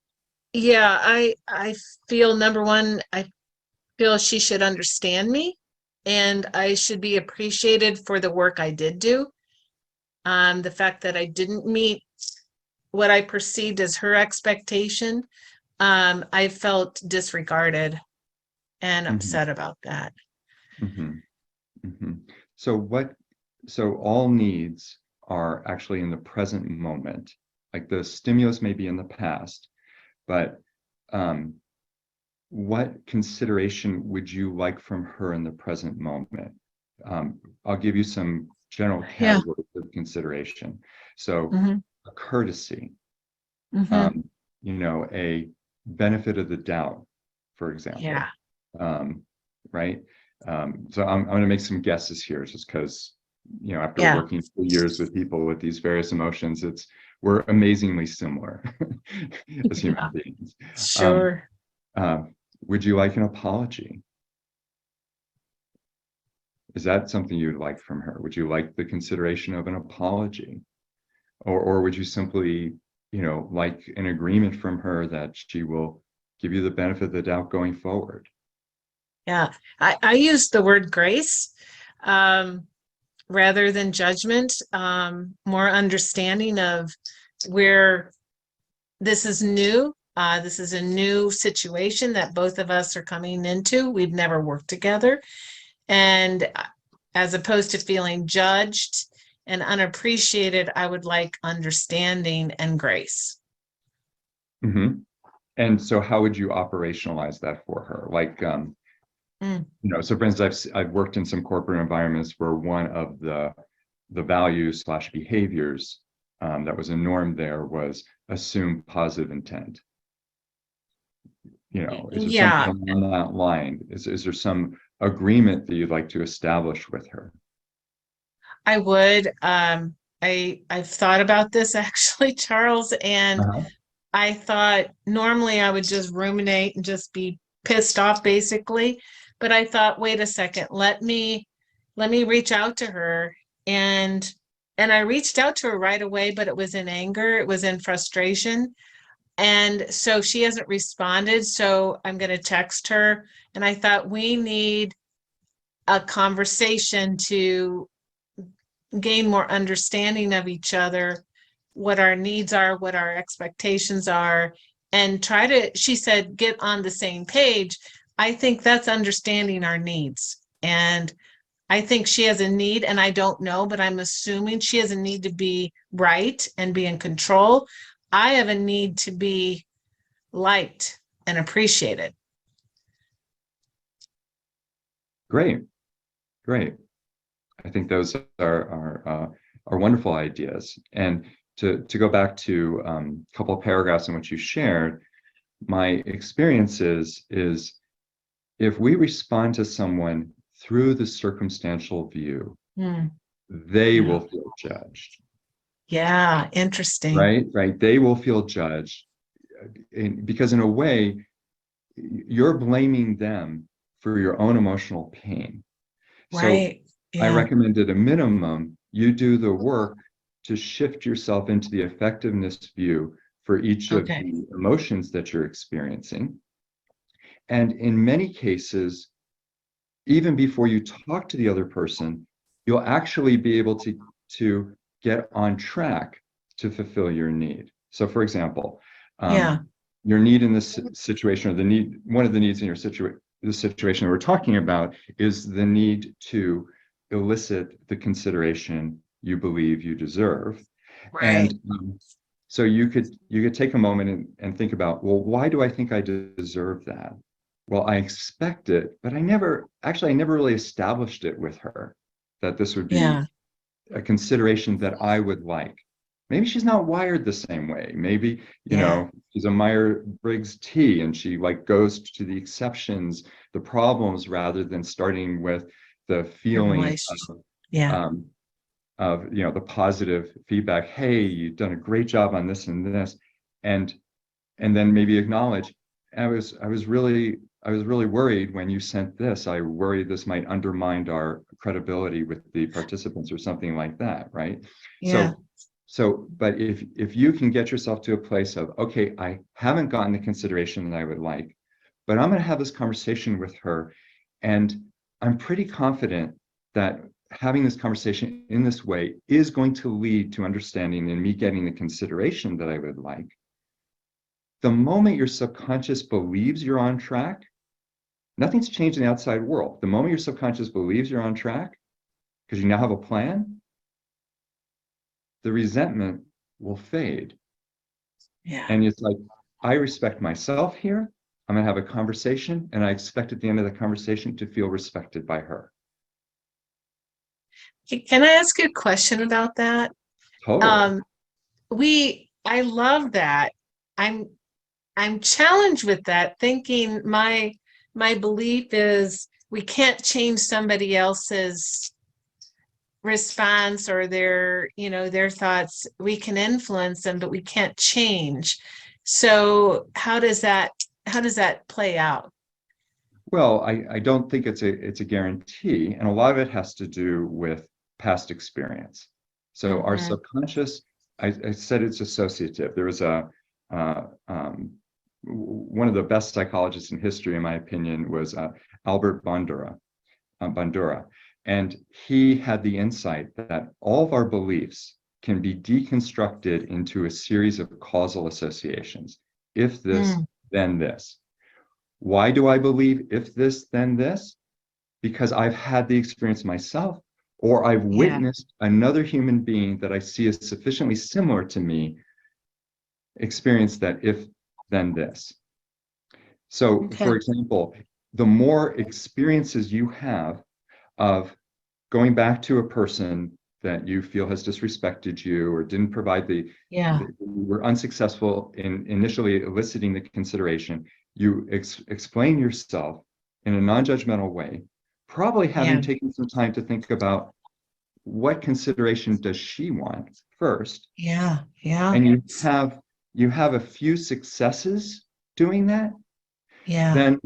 [SPEAKER 5] Yeah, I feel, number one, I feel she should understand me and I should be appreciated for the work I did do. The fact that I didn't meet what I perceived as her expectation, I felt disregarded and upset about that.
[SPEAKER 3] Mhm, mhm. So all needs are actually in the present moment. Like the stimulus may be in the past, but what consideration would you like from her in the present moment? I'll give you some general
[SPEAKER 5] Yeah.
[SPEAKER 3] categories of consideration. So
[SPEAKER 5] Mhm.
[SPEAKER 3] a courtesy,
[SPEAKER 5] Mhm.
[SPEAKER 3] a benefit of the doubt, for example.
[SPEAKER 5] Yeah.
[SPEAKER 3] Right? So I'm going to make some guesses here just because, after
[SPEAKER 5] Yeah.
[SPEAKER 3] working for years with people with these various emotions, we're amazingly similar as human beings.
[SPEAKER 5] Sure.
[SPEAKER 3] Would you like an apology? Is that something you'd like from her? Would you like the consideration of an apology? Or would you simply, like an agreement from her that she will give you the benefit of the doubt going forward?
[SPEAKER 5] Yeah. I use the word grace rather than judgment, more understanding of where this is new. This is a new situation that both of us are coming into. We've never worked together. And as opposed to feeling judged and unappreciated, I would like understanding and grace.
[SPEAKER 3] Mm-hmm. And so how would you operationalize that for her? Like, so for instance, I've worked in some corporate environments where one of the values / behaviors that was a norm there was assume positive intent. Is there
[SPEAKER 5] Yeah,
[SPEAKER 3] something along that line? Is there some agreement that you'd like to establish with her?
[SPEAKER 5] I would. I've thought about this actually, Charles, and I thought normally I would just ruminate and just be pissed off basically, but I thought, wait a second, let me reach out to her, and I reached out to her right away, but it was in anger, it was in frustration. And so she hasn't responded, so I'm going to text her, and I thought we need a conversation to gain more understanding of each other, what our needs are, what our expectations are, and try to, she said, get on the same page. I think that's understanding our needs. And I think she has a need, and I don't know, but I'm assuming she has a need to be right and be in control. I have a need to be liked and appreciated.
[SPEAKER 3] Great. I think those are wonderful ideas. And to go back to a couple of paragraphs in which you shared, my experience is if we respond to someone through the circumstantial view, they will feel judged.
[SPEAKER 5] Yeah, interesting.
[SPEAKER 3] Right. They will feel judged because in a way, you're blaming them for your own emotional pain.
[SPEAKER 5] Right.
[SPEAKER 3] So I recommend at a minimum, you do the work to shift yourself into the effectiveness view for each of the emotions that you're experiencing. And in many cases, even before you talk to the other person, you'll actually be able to get on track to fulfill your need. So for example, your need in this situation, or one of the needs in the situation we're talking about is the need to elicit the consideration you believe you deserve.
[SPEAKER 5] Right.
[SPEAKER 3] And so you could take a moment and think about, well, why do I think I deserve that? Well, I expect it, but I never really established it with her that this would be
[SPEAKER 5] Yeah.
[SPEAKER 3] a consideration that I would like. Maybe she's not wired the same way. Maybe,
[SPEAKER 5] Yeah.
[SPEAKER 3] she's a Myers-Briggs T and she like goes to the exceptions, the problems, rather than starting with the
[SPEAKER 5] The
[SPEAKER 3] feeling
[SPEAKER 5] relationship. Yeah.
[SPEAKER 3] um, of the positive feedback. Hey, you've done a great job on this and this, and then maybe acknowledge, I was really worried when you sent this. I worry this might undermine our credibility with the participants or something like that, right?
[SPEAKER 5] Yeah.
[SPEAKER 3] But if you can get yourself to a place of, okay, I haven't gotten the consideration that I would like, but I'm going to have this conversation with her, and I'm pretty confident that having this conversation in this way is going to lead to understanding and me getting the consideration that I would like. The moment your subconscious believes you're on track, nothing's changed in the outside world. The moment your subconscious believes you're on track, because you now have a plan, the resentment will fade.
[SPEAKER 5] Yeah.
[SPEAKER 3] And it's like, I respect myself here. I'm going to have a conversation, and I expect at the end of the conversation to feel respected by her.
[SPEAKER 5] Can I ask you a question about that?
[SPEAKER 3] Totally.
[SPEAKER 5] I love that. I'm challenged with that, thinking my belief is we can't change somebody else's response or their thoughts. We can influence them, but we can't change. So how does that play out?
[SPEAKER 3] Well, I don't think it's a guarantee, and a lot of it has to do with past experience. So our
[SPEAKER 5] Mhm.
[SPEAKER 3] subconscious, I said it's associative. There was one of the best psychologists in history, in my opinion, was Albert Bandura, and he had the insight that all of our beliefs can be deconstructed into a series of causal associations. If this,
[SPEAKER 5] Mm,
[SPEAKER 3] then this. Why do I believe if this, then this? Because I've had the experience myself, or I've
[SPEAKER 5] yeah.
[SPEAKER 3] witnessed another human being that I see as sufficiently similar to me experience that if, then this. So,
[SPEAKER 5] Okay.
[SPEAKER 3] for example, the more experiences you have of going back to a person that you feel has disrespected you or didn't provide
[SPEAKER 5] Yeah.
[SPEAKER 3] you were unsuccessful in initially eliciting the consideration, you explain yourself in a non-judgmental way, probably
[SPEAKER 5] Yeah.
[SPEAKER 3] having taken some time to think about what consideration does she want first,
[SPEAKER 5] Yeah. Yeah.
[SPEAKER 3] and you have a few successes doing that,
[SPEAKER 5] Yeah.
[SPEAKER 3] then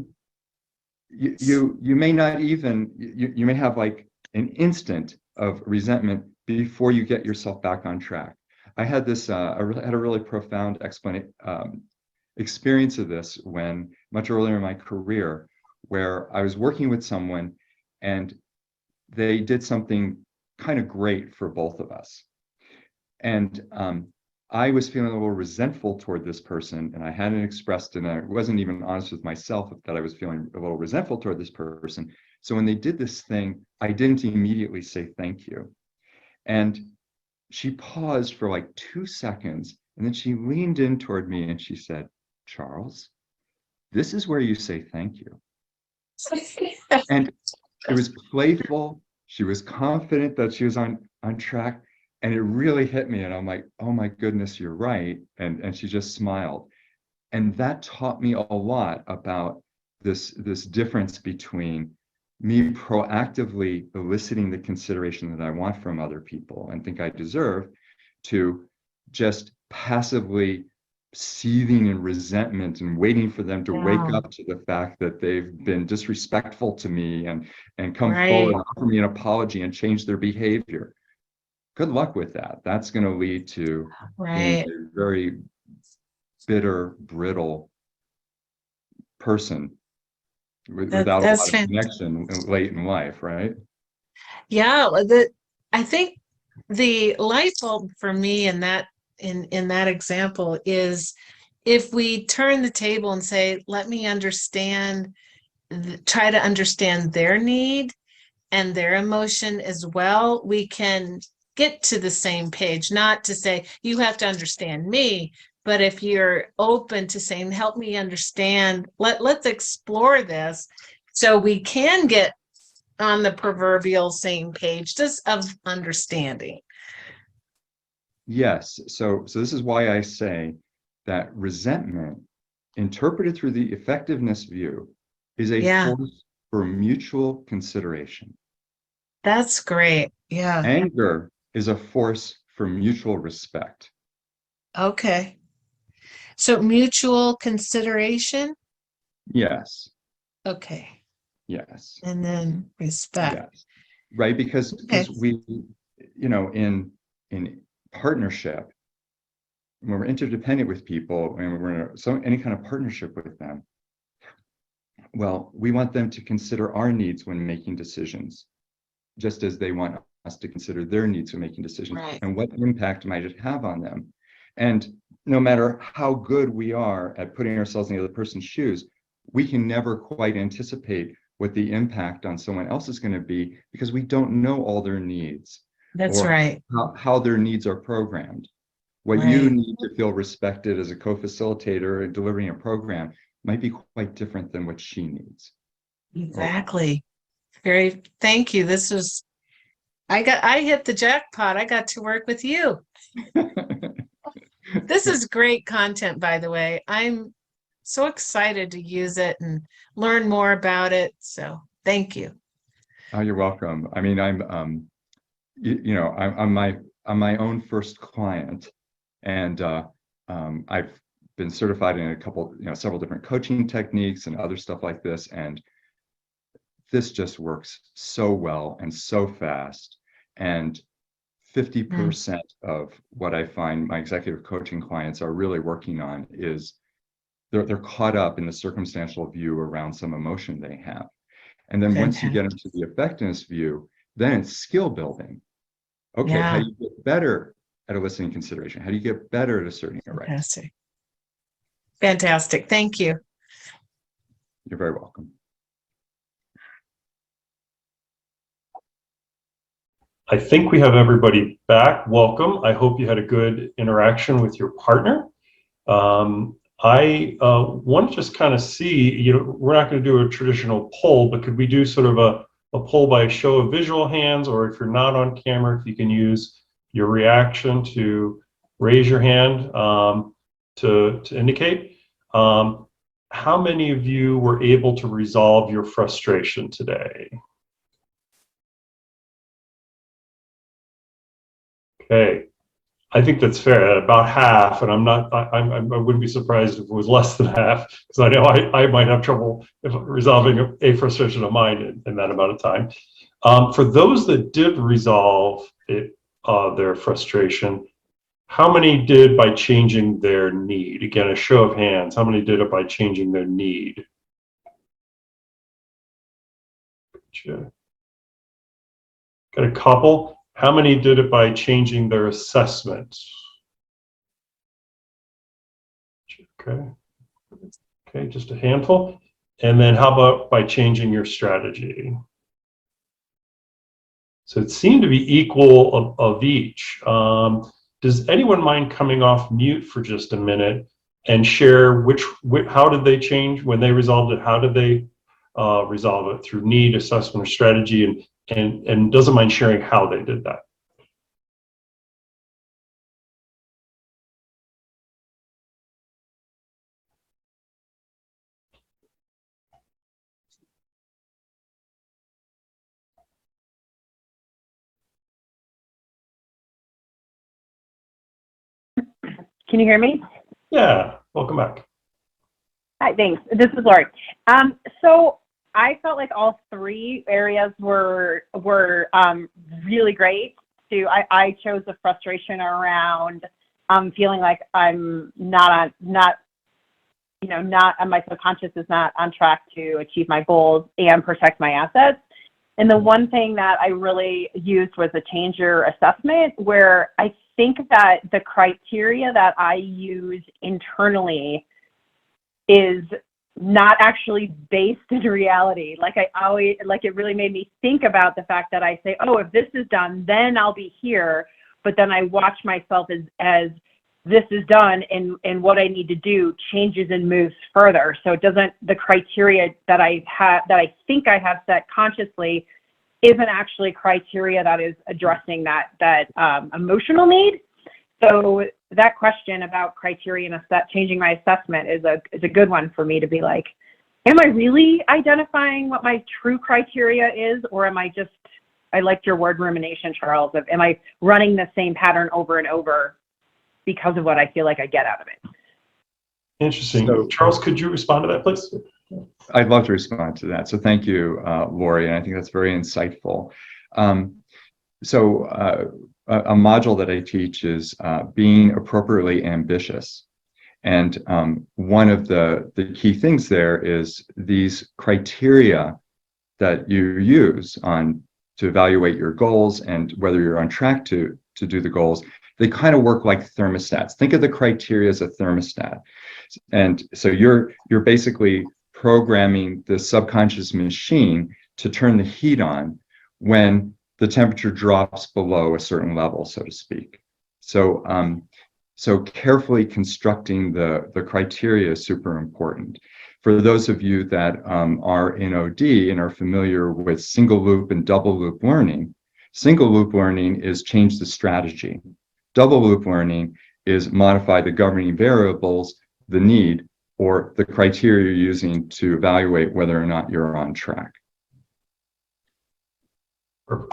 [SPEAKER 3] you may not even you may have like an instant of resentment before you get yourself back on track. I had this had a really profound experience of this when much earlier in my career, where I was working with someone and they did something kind of great for both of us. And I was feeling a little resentful toward this person, and I hadn't expressed, and I wasn't even honest with myself that I was feeling a little resentful toward this person. So when they did this thing, I didn't immediately say thank you. And she paused for like 2 seconds, and then she leaned in toward me and she said, "Charles, this is where you say thank you." And it was playful. She was confident that she was on track. And it really hit me. And I'm like, oh my goodness, you're right. And she just smiled. And that taught me a lot about this difference between me proactively eliciting the consideration that I want from other people and think I deserve, to just passively seething in resentment and waiting for them to wake
[SPEAKER 5] Yeah.
[SPEAKER 3] up to the fact that they've been disrespectful to me and come forward
[SPEAKER 5] Right.
[SPEAKER 3] and offer me an apology and change their behavior. Good luck with that. That's going to lead to being
[SPEAKER 5] Right.
[SPEAKER 3] a very bitter, brittle person without a
[SPEAKER 5] That's
[SPEAKER 3] lot of
[SPEAKER 5] fantastic.
[SPEAKER 3] connection late in life, right?
[SPEAKER 5] Yeah, I think the light bulb for me in that example is if we turn the table and say, let me try to understand their need and their emotion as well, we can get to the same page, not to say you have to understand me, but if you're open to saying, help me understand, let's explore this so we can get on the proverbial same page just of understanding.
[SPEAKER 3] Yes. So this is why I say that resentment, interpreted through the effectiveness view, is a force for mutual consideration.
[SPEAKER 5] That's great. Yeah.
[SPEAKER 3] Anger is a force for mutual respect.
[SPEAKER 5] Okay. So mutual consideration.
[SPEAKER 3] Yes.
[SPEAKER 5] Okay.
[SPEAKER 3] Yes.
[SPEAKER 5] And then respect.
[SPEAKER 3] Yes. Right. Because
[SPEAKER 5] Okay.
[SPEAKER 3] we, in partnership, when we're interdependent with people and we're in any kind of partnership with them, well, we want them to consider our needs when making decisions, just as they want us to consider their needs when making decisions,
[SPEAKER 5] Right.
[SPEAKER 3] and what impact might it have on them. And no matter how good we are at putting ourselves in the other person's shoes, we can never quite anticipate what the impact on someone else is going to be, because we don't know all their needs.
[SPEAKER 5] That's
[SPEAKER 3] or
[SPEAKER 5] right.
[SPEAKER 3] how their needs are programmed. What you need to feel respected as a co-facilitator in delivering a program might be quite different than what she needs.
[SPEAKER 5] Exactly. Thank you. I hit the jackpot. I got to work with you. This is great content, by the way. I'm so excited to use it and learn more about it. So thank you.
[SPEAKER 3] Oh, you're welcome. I mean, I'm I'm my own first client, and I've been certified in several different coaching techniques and other stuff like this, and this just works so well and so fast. And 50% of what I find my executive coaching clients are really working on is they're caught up in the circumstantial view around some emotion they have. And then once you get into the effectiveness view, then it's skill building. Okay, how do you get better at eliciting consideration? How do you get better at asserting a right?
[SPEAKER 5] Fantastic. Thank you.
[SPEAKER 3] You're very welcome.
[SPEAKER 1] I think we have everybody back. Welcome. I hope you had a good interaction with your partner. I want to just kind of see, we're not going to do a traditional poll, but could we do sort of a poll by show of visual hands, or if you're not on camera, if you can use your reaction to raise your hand to indicate. How many of you were able to resolve your frustration today? Okay, I think that's fair. About half, and I wouldn't be surprised if it was less than half, because I know I might have trouble resolving a frustration of mine in that amount of time. For those that did resolve their frustration, how many did by changing their need? Again, a show of hands. How many did it by changing their need? Gotcha. Got a couple. How many did it by changing their assessment? Okay. Okay, just a handful. And then how about by changing your strategy? So it seemed to be equal of each. Does anyone mind coming off mute for just a minute and share how did they change when they resolved it? How did they resolve it, through need, assessment, or strategy? And doesn't mind sharing how they did that.
[SPEAKER 6] Can you hear me?
[SPEAKER 1] Yeah, welcome back.
[SPEAKER 6] Hi, thanks. This is Lori. So I felt like all three areas were really great. I chose the frustration around feeling like I'm not my subconscious is not on track to achieve my goals and protect my assets. And the one thing that I really used was a change your assessment, where I think that the criteria that I use internally is not actually based in reality. Like I always, like it really made me think about the fact that I say, oh, if this is done, then I'll be here. But then I watch myself as this is done and what I need to do changes and moves further. So it doesn't, the criteria that I have, that I think I have set consciously isn't actually criteria that is addressing that emotional need. So that question about criteria and changing my assessment is a good one for me to be like, am I really identifying what my true criteria is, or am I just, I liked your word rumination, Charles, of am I running the same pattern over and over because of what I feel like I get out of it?
[SPEAKER 1] Interesting.
[SPEAKER 3] So-
[SPEAKER 1] Charles, could you respond to that, please?
[SPEAKER 3] I'd love to respond to that. So thank you, Lori, and I think that's very insightful. A module that I teach is being appropriately ambitious. And one of the key things there is these criteria that you use to evaluate your goals and whether you're on track to do the goals. They kind of work like thermostats. Think of the criteria as a thermostat. And so you're basically programming the subconscious machine to turn the heat on when the temperature drops below a certain level, so to speak. So carefully constructing the criteria is super important. For those of you that are in OD and are familiar with single loop and double loop learning, single loop learning is change the strategy. Double loop learning is modify the governing variables, the need, or the criteria you're using to evaluate whether or not you're on track.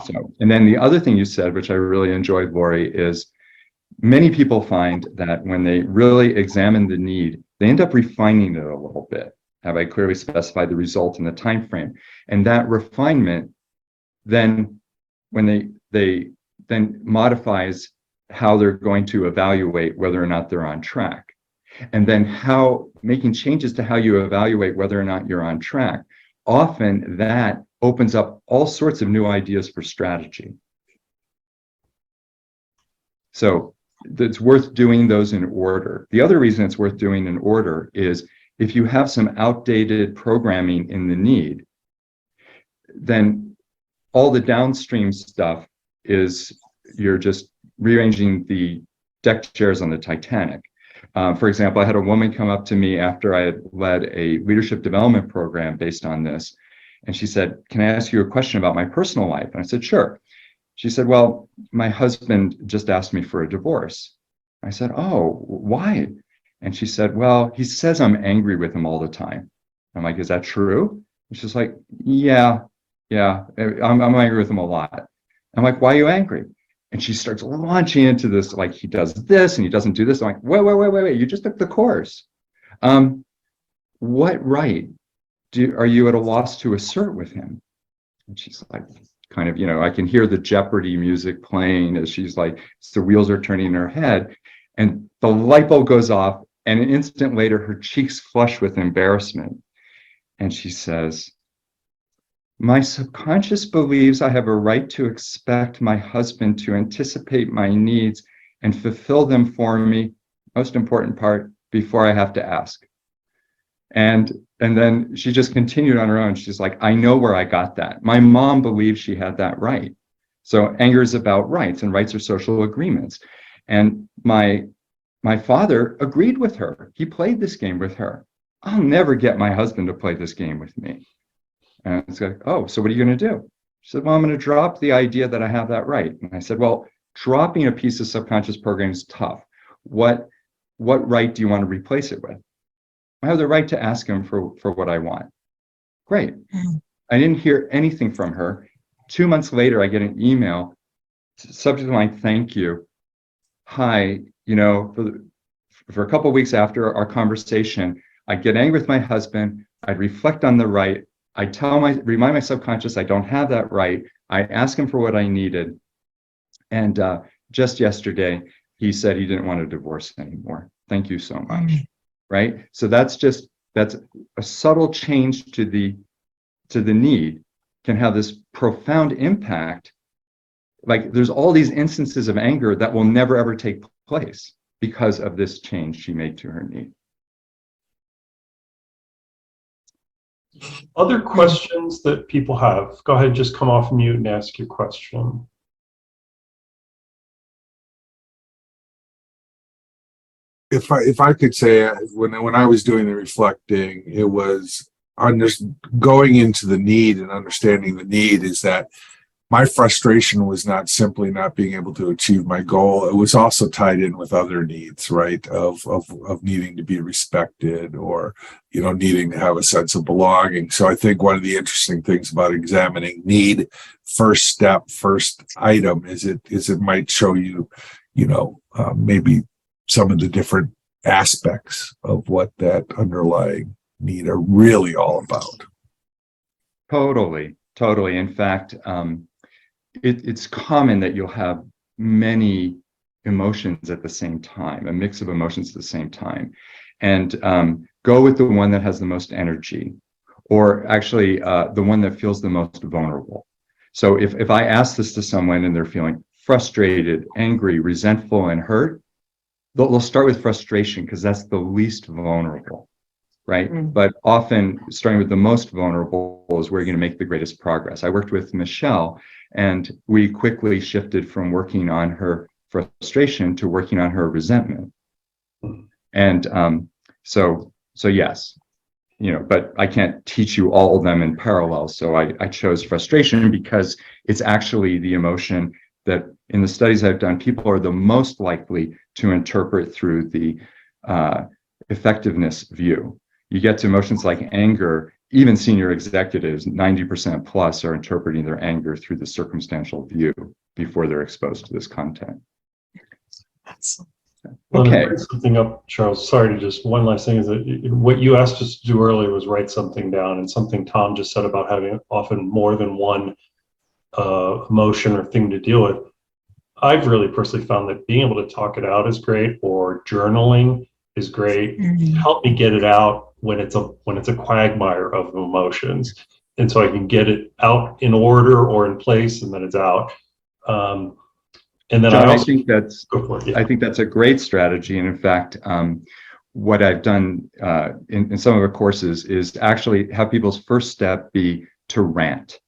[SPEAKER 3] So, and then the other thing you said, which I really enjoyed, Lori, is many people find that when they really examine the need, they end up refining it a little bit. Have I clearly specified the result and the time frame? And that refinement then, when they then modifies how they're going to evaluate whether or not they're on track. And then how making changes to how you evaluate whether or not you're on track, often that opens up all sorts of new ideas for strategy. So it's worth doing those in order. The other reason it's worth doing in order is if you have some outdated programming in the need, then all the downstream stuff is you're just rearranging the deck chairs on the Titanic. For example, I had a woman come up to me after I had led a leadership development program based on this. And she said, can I ask you a question about my personal life? And I said, sure. She said, well, my husband just asked me for a divorce. I said, oh, why? And she said, well, he says I'm angry with him all the time. I'm like, is that true? And she's like, yeah, I'm angry with him a lot. I'm like, why are you angry? And she starts launching into this, like he does this and he doesn't do this. I'm like, wait, you just took the course. What right are you at a loss to assert with him? And she's like, kind of, I can hear the Jeopardy music playing as she's like, the wheels are turning in her head. And the light bulb goes off, and an instant later, her cheeks flush with embarrassment. And she says, my subconscious believes I have a right to expect my husband to anticipate my needs and fulfill them for me, most important part, before I have to ask. And then she just continued on her own. She's like, I know where I got that. My mom believed she had that right. So anger is about rights, and rights are social agreements. And my father agreed with her. He played this game with her. I'll never get my husband to play this game with me. And it's like, oh, so what are you going to do? She said, well, I'm going to drop the idea that I have that right. And I said, well, dropping a piece of subconscious programming is tough. What right do you want to replace it with? I have the right to ask him for what I want. Great. I didn't hear anything from her. 2 months later, I get an email, subject line, thank you. Hi, for a couple of weeks after our conversation, I get angry with my husband. I reflect on the right. I remind my subconscious I don't have that right. I ask him for what I needed. And just yesterday, he said he didn't want a divorce anymore. Thank you so much. Right? So that's a subtle change to the need can have this profound impact. Like there's all these instances of anger that will never ever take place because of this change she made to her need.
[SPEAKER 1] Other questions that people have? Go ahead, just come off mute and ask your question.
[SPEAKER 7] If I could say, when I was doing the reflecting, it was under going into the need and understanding the need is that my frustration was not simply not being able to achieve my goal. It was also tied in with other needs, right? Of needing to be respected, or, needing to have a sense of belonging. So I think one of the interesting things about examining need, first step, first item, is it might show you, maybe some of the different aspects of what that underlying need are really all about.
[SPEAKER 3] Totally, totally. In fact, it's common that you'll have many emotions at the same time, a mix of emotions at the same time, and go with the one that has the most energy, or actually the one that feels the most vulnerable. So if I ask this to someone and they're feeling frustrated, angry, resentful, and hurt, they'll start with frustration because that's the least vulnerable, right? But often starting with the most vulnerable is where you're going to make the greatest progress. I worked with Michelle, and we quickly shifted from working on her frustration to working on her resentment. And so yes, but I can't teach you all of them in parallel. So I chose frustration because it's actually the emotion that, in the studies I've done, people are the most likely to interpret through the effectiveness view. You get to emotions like anger, even senior executives, 90% plus, are interpreting their anger through the circumstantial view before they're exposed to this content.
[SPEAKER 1] Well, to
[SPEAKER 3] Okay.
[SPEAKER 1] bring something up, Charles, sorry to just, one last thing is that what you asked us to do earlier was write something down, and something Tom just said about having often more than one emotion or thing to deal with. I've really personally found that being able to talk it out is great, or journaling is great. Help me get it out when it's a quagmire of emotions, and so I can get it out in order or in place, and then it's out. And then
[SPEAKER 3] John,
[SPEAKER 1] I also
[SPEAKER 3] think that's
[SPEAKER 1] go for it. Yeah.
[SPEAKER 3] I think that's a great strategy, and in fact, what I've done in some of our courses is actually have people's first step be to rant,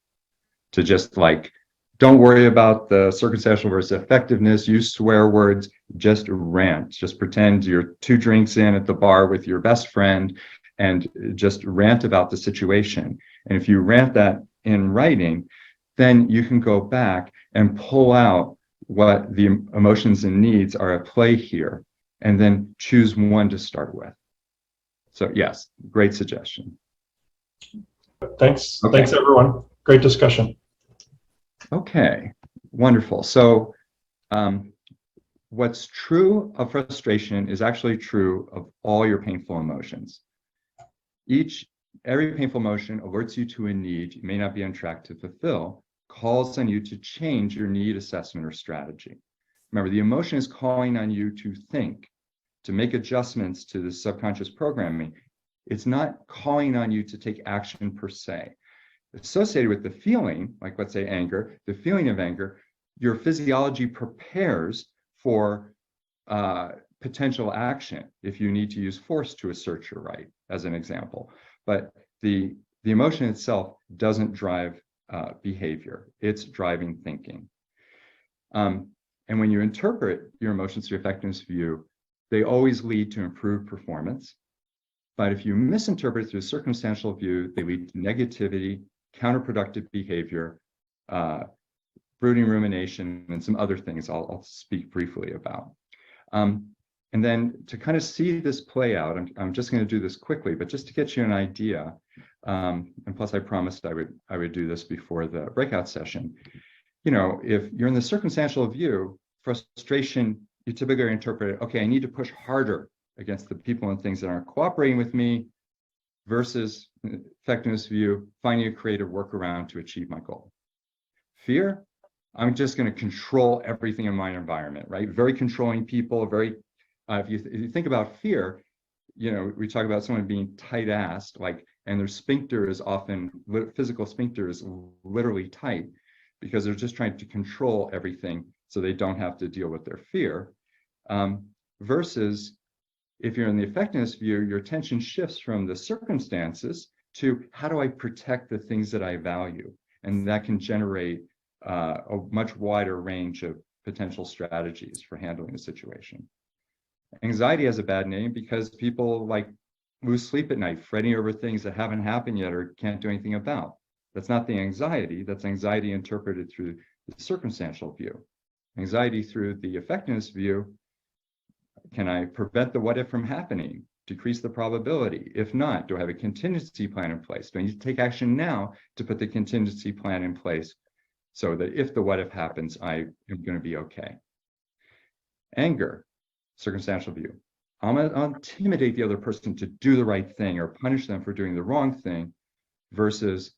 [SPEAKER 3] to just like, don't worry about the circumstantial versus effectiveness, use swear words, just rant. Just pretend you're 2 drinks in at the bar with your best friend and just rant about the situation. And if you rant that in writing, then you can go back and pull out what the emotions and needs are at play here, and then choose one to start with. So yes, great suggestion.
[SPEAKER 1] Thanks.
[SPEAKER 3] Okay.
[SPEAKER 1] Thanks, everyone. Great discussion.
[SPEAKER 3] Okay, wonderful. So what's true of frustration is actually true of all your painful emotions. Every painful emotion alerts you to a need you may not be on track to fulfill, calls on you to change your need assessment or strategy. Remember, the emotion is calling on you to think, to make adjustments to the subconscious programming. It's not calling on you to take action per se. Associated with the feeling, like let's say anger, the feeling of anger, your physiology prepares for potential action if you need to use force to assert your right, as an example. But the emotion itself doesn't drive behavior, it's driving thinking. And when you interpret your emotions through effectiveness view, they always lead to improved performance. But if you misinterpret through circumstantial view, they lead to negativity, counterproductive behavior, brooding rumination, and some other things I'll speak briefly about. And then to kind of see this play out, I'm just going to do this quickly, but just to get you an idea, and plus I promised I would do this before the breakout session. If you're in the circumstantial view, frustration, you typically interpret it, okay, I need to push harder against the people and things that aren't cooperating with me, versus effectiveness view, finding a creative workaround to achieve my goal. Fear, I'm just going to control everything in my environment, right? Very controlling people, very, if you think about fear, we talk about someone being tight-assed, and their sphincter is often, physical sphincter is literally tight because they're just trying to control everything so they don't have to deal with their fear. Versus if you're in the effectiveness view, your attention shifts from the circumstances to how do I protect the things that I value? And that can generate a much wider range of potential strategies for handling a situation. Anxiety has a bad name because people like lose sleep at night, fretting over things that haven't happened yet or can't do anything about. That's not the anxiety, that's anxiety interpreted through the circumstantial view. Anxiety through the effectiveness view, can I prevent the what if from happening? Decrease the probability? If not, do I have a contingency plan in place? Do I need to take action now to put the contingency plan in place so that if the what if happens, I am going to be okay? Anger, circumstantial view. I'm going to intimidate the other person to do the right thing or punish them for doing the wrong thing, versus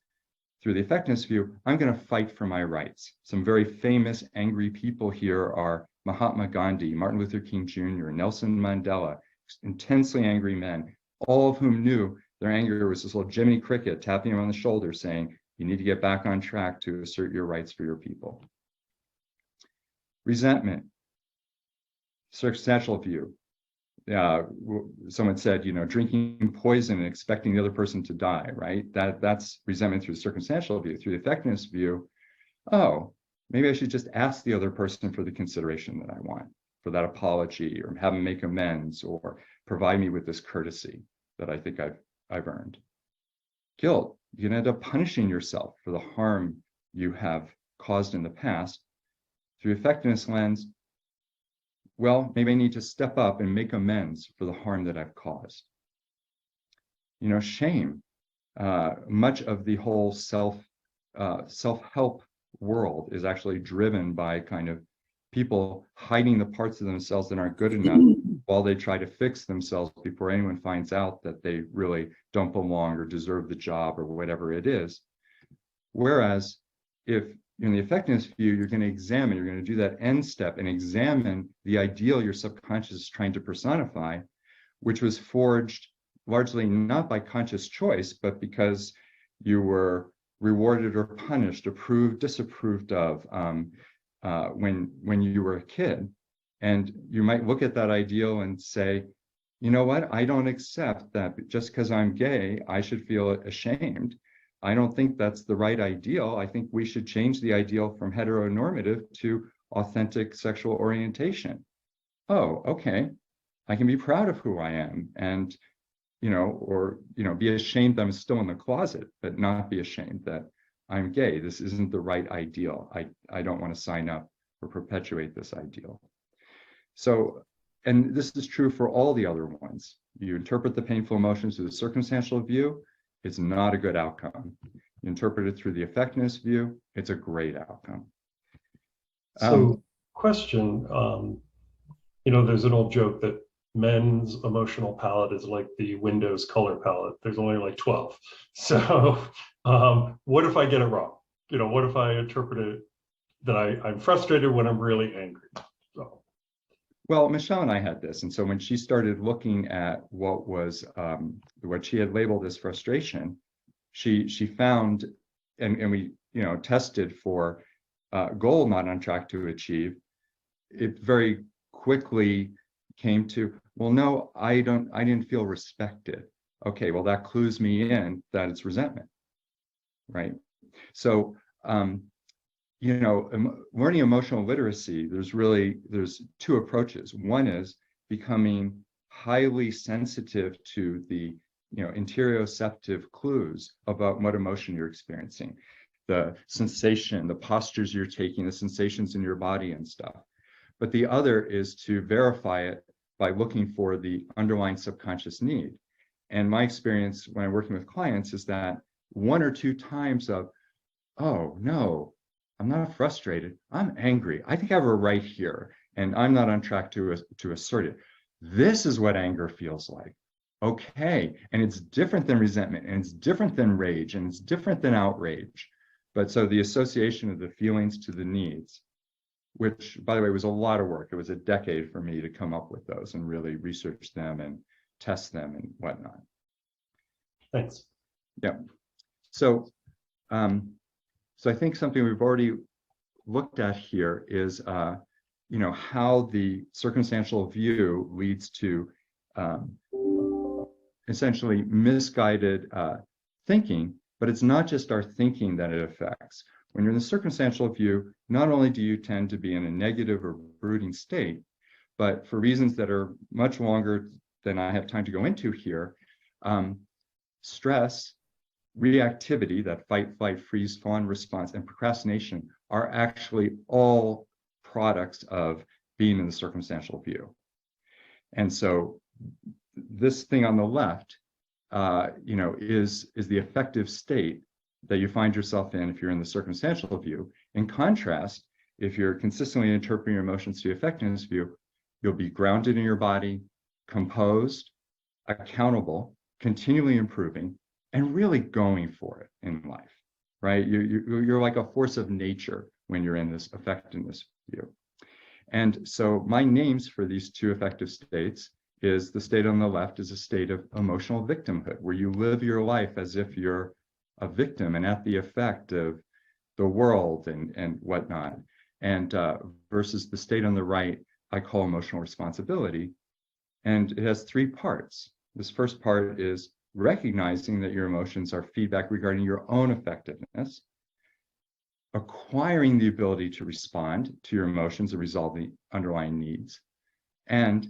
[SPEAKER 3] through the effectiveness view, I'm going to fight for my rights. Some very famous angry people here are Mahatma Gandhi, Martin Luther King Jr., Nelson Mandela, intensely angry men, all of whom knew their anger was this little Jiminy Cricket tapping them on the shoulder saying, you need to get back on track to assert your rights for your people. Resentment, circumstantial view. Someone said, drinking poison and expecting the other person to die, right? That's resentment through the circumstantial view. Through the effectiveness view, oh, maybe I should just ask the other person for the consideration that I want, for that apology, or have them make amends, or provide me with this courtesy that I think I've earned. Guilt, you can end up punishing yourself for the harm you have caused in the past. Through effectiveness lens, well, maybe I need to step up and make amends for the harm that I've caused. Shame. Much of the whole self-help world is actually driven by kind of people hiding the parts of themselves that aren't good enough while they try to fix themselves before anyone finds out that they really don't belong or deserve the job or whatever it is. Whereas if in the effectiveness view, you're going to do that end step and examine the ideal your subconscious is trying to personify, which was forged largely not by conscious choice, but because you were rewarded or punished, approved, disapproved of when you were a kid. And you might look at that ideal and say, you know what, I don't accept that just because I'm gay, I should feel ashamed. I don't think that's the right ideal. I think we should change the ideal from heteronormative to authentic sexual orientation. Oh, okay. I can be proud of who I am and, be ashamed that I'm still in the closet, but not be ashamed that I'm gay. This isn't the right ideal. I don't want to sign up or perpetuate this ideal. So, and this is true for all the other ones. You interpret the painful emotions through the circumstantial view, it's not a good outcome. You interpret it through the effectiveness view, it's a great outcome.
[SPEAKER 1] So, question, there's an old joke that men's emotional palette is like the Windows color palette. There's only like 12. So what if I get it wrong? What if I interpret it that I'm frustrated when I'm really angry? So.
[SPEAKER 3] Well, Michelle and I had this. And so when she started looking at what she had labeled as frustration, she found, and we, tested for goal not on track to achieve, it very quickly came to, well, no, I didn't feel respected. Okay, well, that clues me in that it's resentment, right? So, learning emotional literacy, there's two approaches. One is becoming highly sensitive to the, interoceptive clues about what emotion you're experiencing, the sensation, the postures you're taking, the sensations in your body and stuff. But the other is to verify it by looking for the underlying subconscious need. And my experience when I'm working with clients is that one or two times of, oh no, I'm not frustrated, I'm angry. I think I have a right here and I'm not on track to assert it. This is what anger feels like. Okay, and it's different than resentment, and it's different than rage, and it's different than outrage. But so the association of the feelings to the needs, which, by the way, was a lot of work. It was a decade for me to come up with those and really research them and test them and whatnot.
[SPEAKER 1] Thanks.
[SPEAKER 3] Yeah. So I think something we've already looked at here is, how the circumstantial view leads to essentially misguided thinking, but it's not just our thinking that it affects. When you're in the circumstantial view, not only do you tend to be in a negative or brooding state, but for reasons that are much longer than I have time to go into here, stress, reactivity, that fight, flight, freeze, fawn response, and procrastination are actually all products of being in the circumstantial view. And so this thing on the left, is the affective state that you find yourself in if you're in the circumstantial view. In contrast, if you're consistently interpreting your emotions to the effectiveness view, you'll be grounded in your body, composed, accountable, continually improving, and really going for it in life, right? You're like a force of nature when you're in this effectiveness view. And so my names for these two affective states is the state on the left is a state of emotional victimhood, where you live your life as if you're a victim and at the effect of the world and whatnot. And versus the state on the right, I call emotional responsibility. And it has three parts. This first part is recognizing that your emotions are feedback regarding your own effectiveness, acquiring the ability to respond to your emotions and resolve the underlying needs, and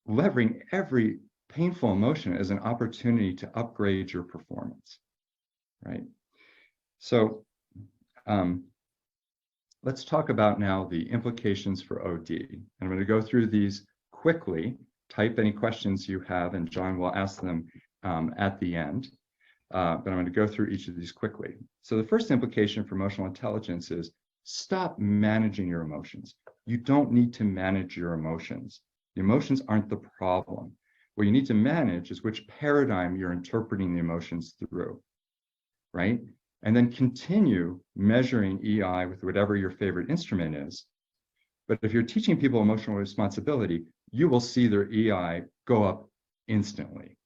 [SPEAKER 3] leveraging every painful emotion as an opportunity to upgrade your performance, right? So let's talk about now the implications for OD. And I'm going to go through these quickly. Type any questions you have, and John will ask them at the end. But I'm going to go through each of these quickly. So the first implication for emotional intelligence is stop managing your emotions. You don't need to manage your emotions. The emotions aren't the problem. What you need to manage is which paradigm you're interpreting the emotions through, right? And then continue measuring EI with whatever your favorite instrument is. But if you're teaching people emotional responsibility, you will see their EI go up instantly,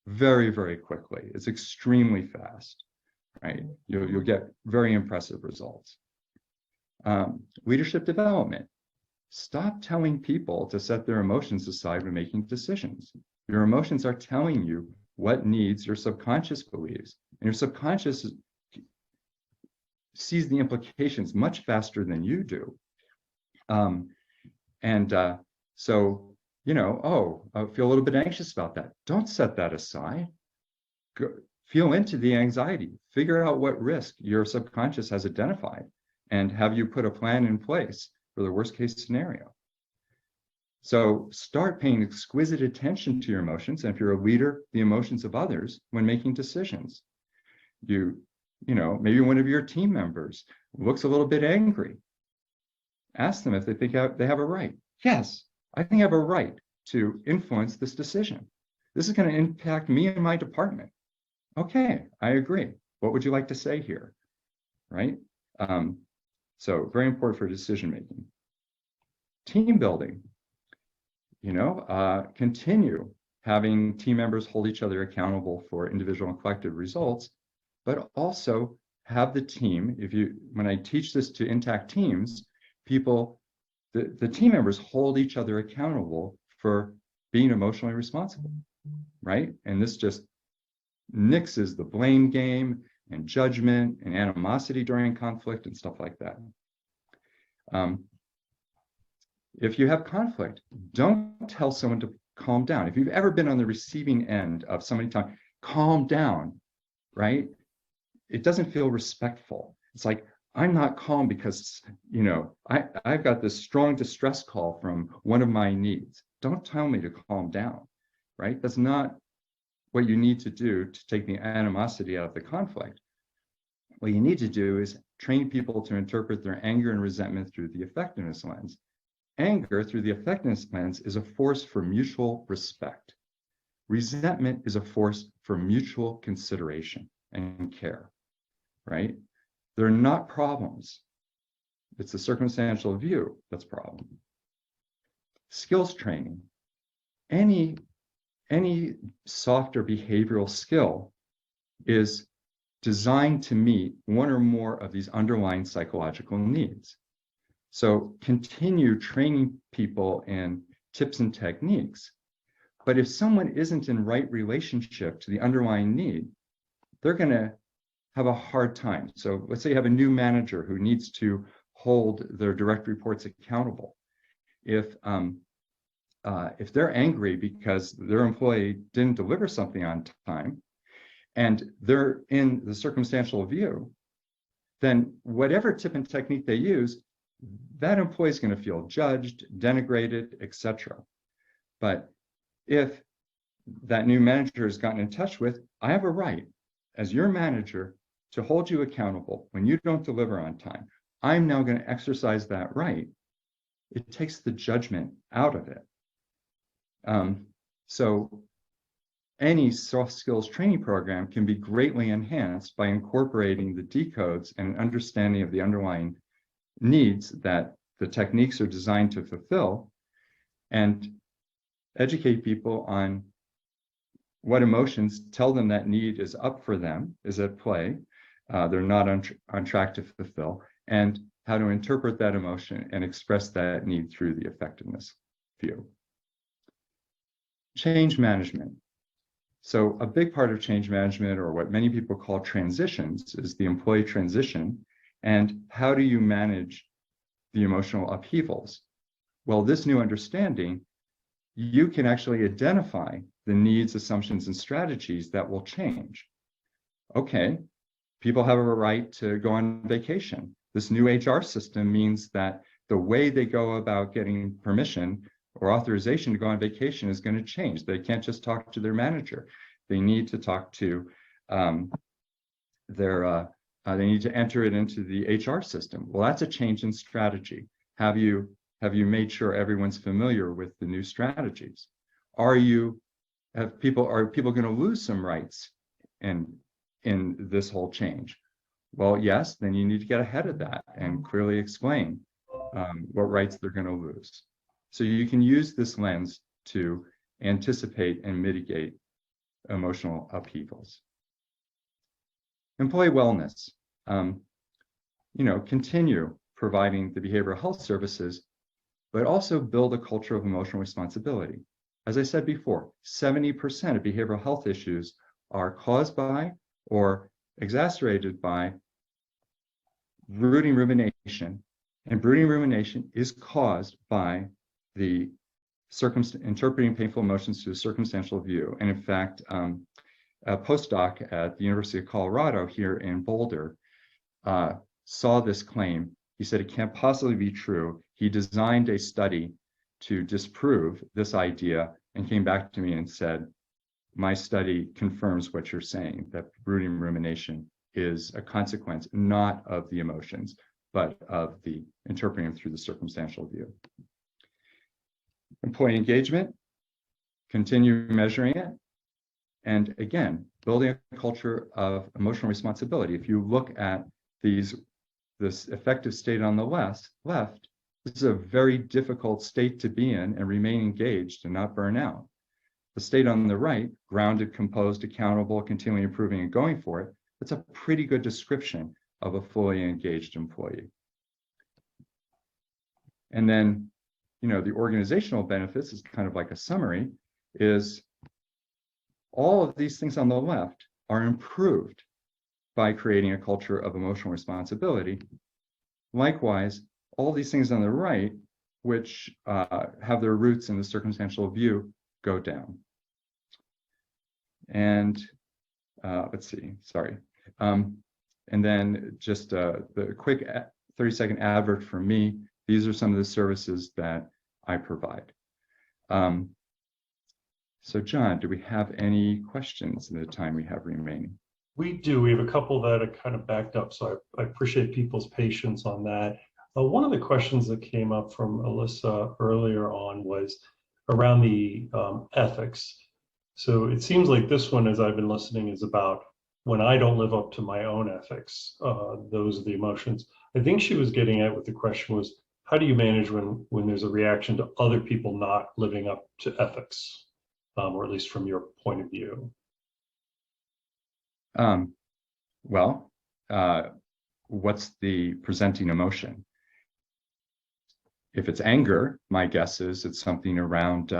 [SPEAKER 3] very, very quickly. It's extremely fast, right? You'll get very impressive results. Leadership development. Stop telling people to set their emotions aside when making decisions. Your emotions are telling you what needs your subconscious believes, and your subconscious sees the implications much faster than you do. So, I feel a little bit anxious about that. Don't set that aside. Feel into the anxiety. Figure out what risk your subconscious has identified, and have you put a plan in place for the worst case scenario. So start paying exquisite attention to your emotions, and if you're a leader, the emotions of others when making decisions. Maybe one of your team members looks a little bit angry. Ask them if they think they have a right. Yes, I think I have a right to influence this decision. This is going to impact me and my department. Okay, I agree. What would you like to say here? Right? So very important for decision making. Team building. Continue having team members hold each other accountable for individual and collective results, but also have the team. When I teach this to intact teams, the team members hold each other accountable for being emotionally responsible, right? And this just nixes the blame game and judgment and animosity during conflict and stuff like that. If you have conflict, don't tell someone to calm down. If you've ever been on the receiving end of somebody telling, calm down, right? It doesn't feel respectful. It's like, I'm not calm because, I've got this strong distress call from one of my needs. Don't tell me to calm down, right? That's not what you need to do to take the animosity out of the conflict. What you need to do is train people to interpret their anger and resentment through the effectiveness lens. Anger through the effectiveness lens is a force for mutual respect. Resentment is a force for mutual consideration and care, right? They're not problems. It's the circumstantial view that's a problem. Skills training. Any softer behavioral skill is designed to meet one or more of these underlying psychological needs. So continue training people in tips and techniques. But if someone isn't in right relationship to the underlying need, they're going to have a hard time. So let's say you have a new manager who needs to hold their direct reports accountable. If they're angry because their employee didn't deliver something on time, and they're in the circumstantial view, then whatever tip and technique they use, that employee is going to feel judged, denigrated, etc. But if that new manager has gotten in touch with, I have a right as your manager to hold you accountable when you don't deliver on time. I'm now going to exercise that right. It takes the judgment out of it. So any soft skills training program can be greatly enhanced by incorporating the decodes and understanding of the underlying needs that the techniques are designed to fulfill, and educate people on what emotions tell them that need is up for them, is at play, they're not on track to fulfill, and how to interpret that emotion and express that need through the effectiveness view. Change management. So a big part of change management, or what many people call transitions, is the employee transition. And how do you manage the emotional upheavals? Well, this new understanding, you can actually identify the needs, assumptions, and strategies that will change. Okay, people have a right to go on vacation. This new HR system means that the way they go about getting permission or authorization to go on vacation is going to change. They can't just talk to their manager. They need to talk to they need to enter it into the HR system. Well, that's a change in strategy. Have you made sure everyone's familiar with the new strategies? Are people going to lose some rights in this whole change? Well, yes, then you need to get ahead of that and clearly explain what rights they're going to lose. So you can use this lens to anticipate and mitigate emotional upheavals. Employee wellness. Continue providing the behavioral health services, but also build a culture of emotional responsibility. As I said before, 70% of behavioral health issues are caused by or exacerbated by brooding rumination, and brooding rumination is caused by the interpreting painful emotions through a circumstantial view. And in fact, a postdoc at the University of Colorado here in Boulder saw this claim. He said it can't possibly be true. He designed a study to disprove this idea and came back to me and said, my study confirms what you're saying, that brooding rumination is a consequence not of the emotions, but of the interpreting through the circumstantial view. Employee engagement, continue measuring it. And again, building a culture of emotional responsibility. If you look at this effective state on the left, this is a very difficult state to be in and remain engaged and not burn out. The state on the right, grounded, composed, accountable, continually improving and going for it, that's a pretty good description of a fully engaged employee. And then, the organizational benefits is kind of like a summary, is all of these things on the left are improved by creating a culture of emotional responsibility. Likewise, all these things on the right, which have their roots in the circumstantial view, go down. And let's see, sorry. And then just the quick 30-second advert for me. These are some of the services that I provide. So John, do we have any questions in the time we have remaining?
[SPEAKER 1] We do. We have a couple that are kind of backed up, so I appreciate people's patience on that. One of the questions that came up from Alyssa earlier on was around the ethics. So it seems like this one, as I've been listening, is about when I don't live up to my own ethics, those are the emotions. I think she was getting at what the question was, how do you manage when there's a reaction to other people not living up to ethics, or at least from your point of view?
[SPEAKER 3] What's the presenting emotion? If it's anger, my guess is it's something around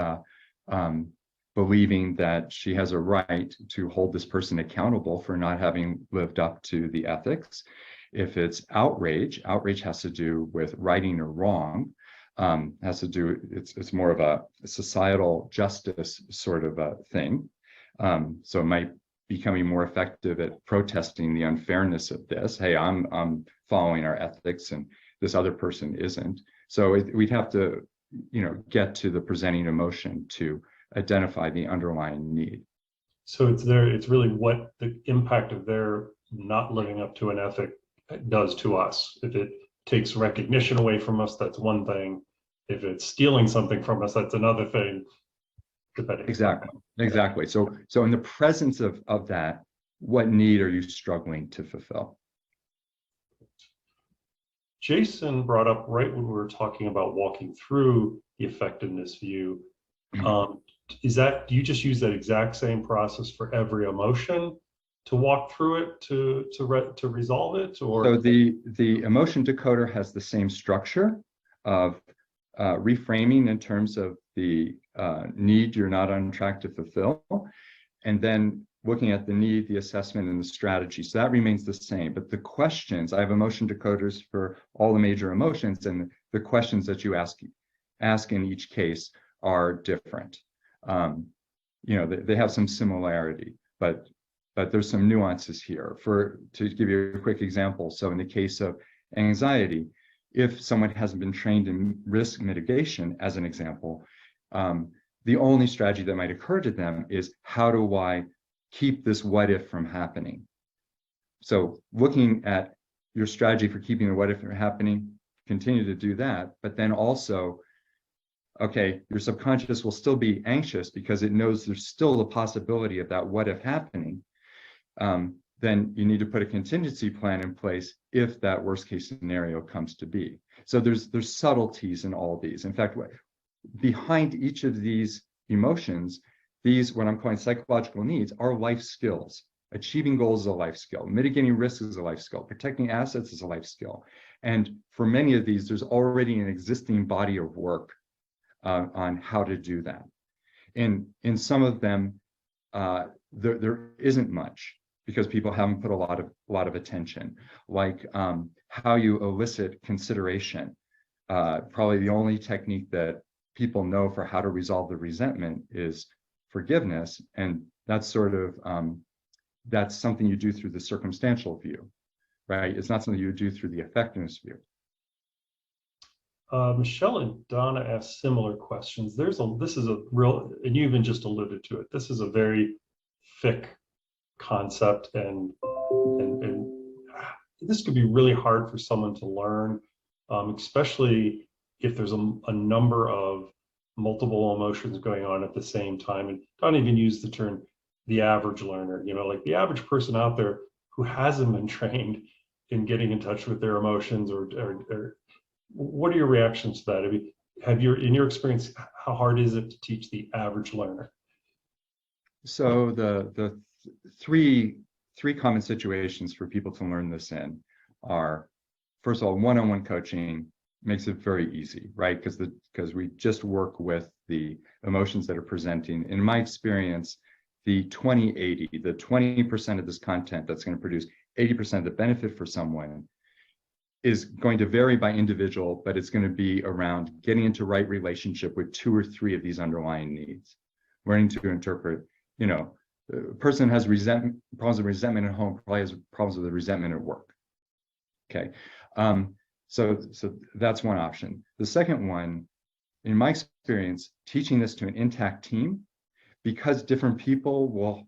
[SPEAKER 3] believing that she has a right to hold this person accountable for not having lived up to the ethics. If it's outrage, outrage has to do with righting or wrong, has to do, it's more of a societal justice sort of a thing. So it might becoming more effective at protesting the unfairness of this. Hey, I'm following our ethics and this other person isn't. So we'd have to, get to the presenting emotion to identify the underlying need.
[SPEAKER 1] So it's really what the impact of their not living up to an ethic does to us. If it takes recognition away from us, that's one thing. If it's stealing something from us, that's another thing.
[SPEAKER 3] Exactly. So in the presence of that, what need are you struggling to fulfill?
[SPEAKER 1] Jason brought up right when we were talking about walking through the effectiveness view. Do you just use that exact same process for every emotion to walk through it to resolve it? Or
[SPEAKER 3] so the emotion decoder has the same structure of reframing in terms of the need you're not on track to fulfill, and then looking at the need, the assessment, and the strategy. So that remains the same. But the questions, I have emotion decoders for all the major emotions, and the questions that you ask in each case are different. They have some similarity, but there's some nuances here. To give you a quick example, so in the case of anxiety, if someone hasn't been trained in risk mitigation, as an example, the only strategy that might occur to them is, how do I keep this what if from happening? So looking at your strategy for keeping the what if from happening, continue to do that, but then also, okay, your subconscious will still be anxious because it knows there's still a possibility of that what if happening. Then you need to put a contingency plan in place if that worst case scenario comes to be. So there's subtleties in all these. In fact, behind each of these emotions, these, what I'm calling psychological needs, are life skills. Achieving goals is a life skill. Mitigating risks is a life skill. Protecting assets is a life skill. And for many of these, there's already an existing body of work on how to do that. In some of them, there isn't much, because people haven't put a lot of attention, like how you elicit consideration. Probably the only technique that people know for how to resolve the resentment is forgiveness, and that's sort of that's something you do through the circumstantial view, right? It's not something you do through the effectiveness view.
[SPEAKER 1] Michelle and Donna asked similar questions. This is a real, and you even just alluded to it, this is a very thick concept, and this could be really hard for someone to learn, especially if there's a number of multiple emotions going on at the same time. And don't even use the term the average learner, like the average person out there who hasn't been trained in getting in touch with their emotions, or what are your reactions to that? I mean, in your experience, how hard is it to teach the average learner?
[SPEAKER 3] So the three common situations for people to learn this in are, first of all, one-on-one coaching makes it very easy, right? Because we just work with the emotions that are presenting. In my experience, the 20-80, the 20% of this content that's going to produce 80% of the benefit for someone is going to vary by individual, but it's going to be around getting into right relationship with 2 or 3 of these underlying needs. Learning to interpret, a person has problems with resentment at home, probably has problems with resentment at work. Okay, so that's one option. The second one, in my experience, teaching this to an intact team, because different people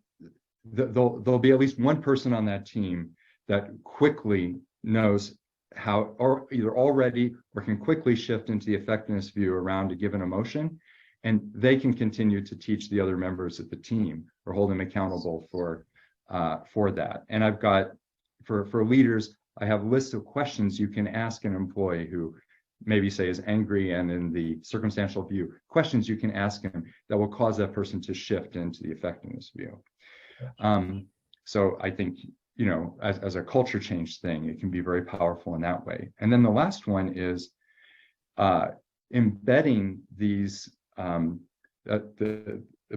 [SPEAKER 3] there'll be at least one person on that team that quickly knows how, or either already or can quickly shift into the effectiveness view around a given emotion, and they can continue to teach the other members of the team or hold them accountable for that. And I've got, for leaders, I have lists of questions you can ask an employee who maybe say is angry, and in the circumstantial view, questions you can ask him that will cause that person to shift into the effectiveness view. So I think, as a culture change thing, it can be very powerful in that way. And then the last one is embedding these,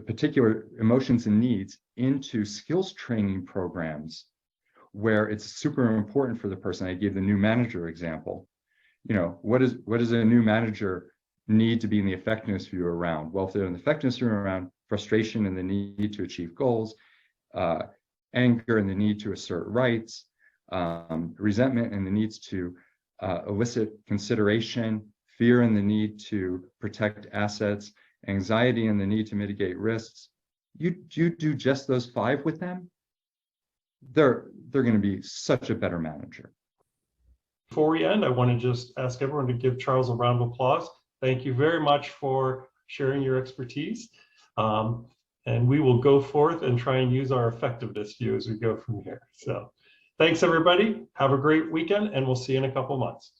[SPEAKER 3] particular emotions and needs into skills training programs where it's super important for the person. I gave the new manager example. You know, what does a new manager need to be in the effectiveness view around? Well, if they're in the effectiveness view around frustration and the need to achieve goals, anger and the need to assert rights, resentment and the needs to elicit consideration, fear and the need to protect assets, anxiety and the need to mitigate risks. You do just those 5 with them, they're going to be such a better manager.
[SPEAKER 1] Before we end, I want to just ask everyone to give Charles a round of applause. Thank you very much for sharing your expertise. And we will go forth and try and use our effectiveness view as we go from here. So thanks, everybody. Have a great weekend, and we'll see you in a couple months.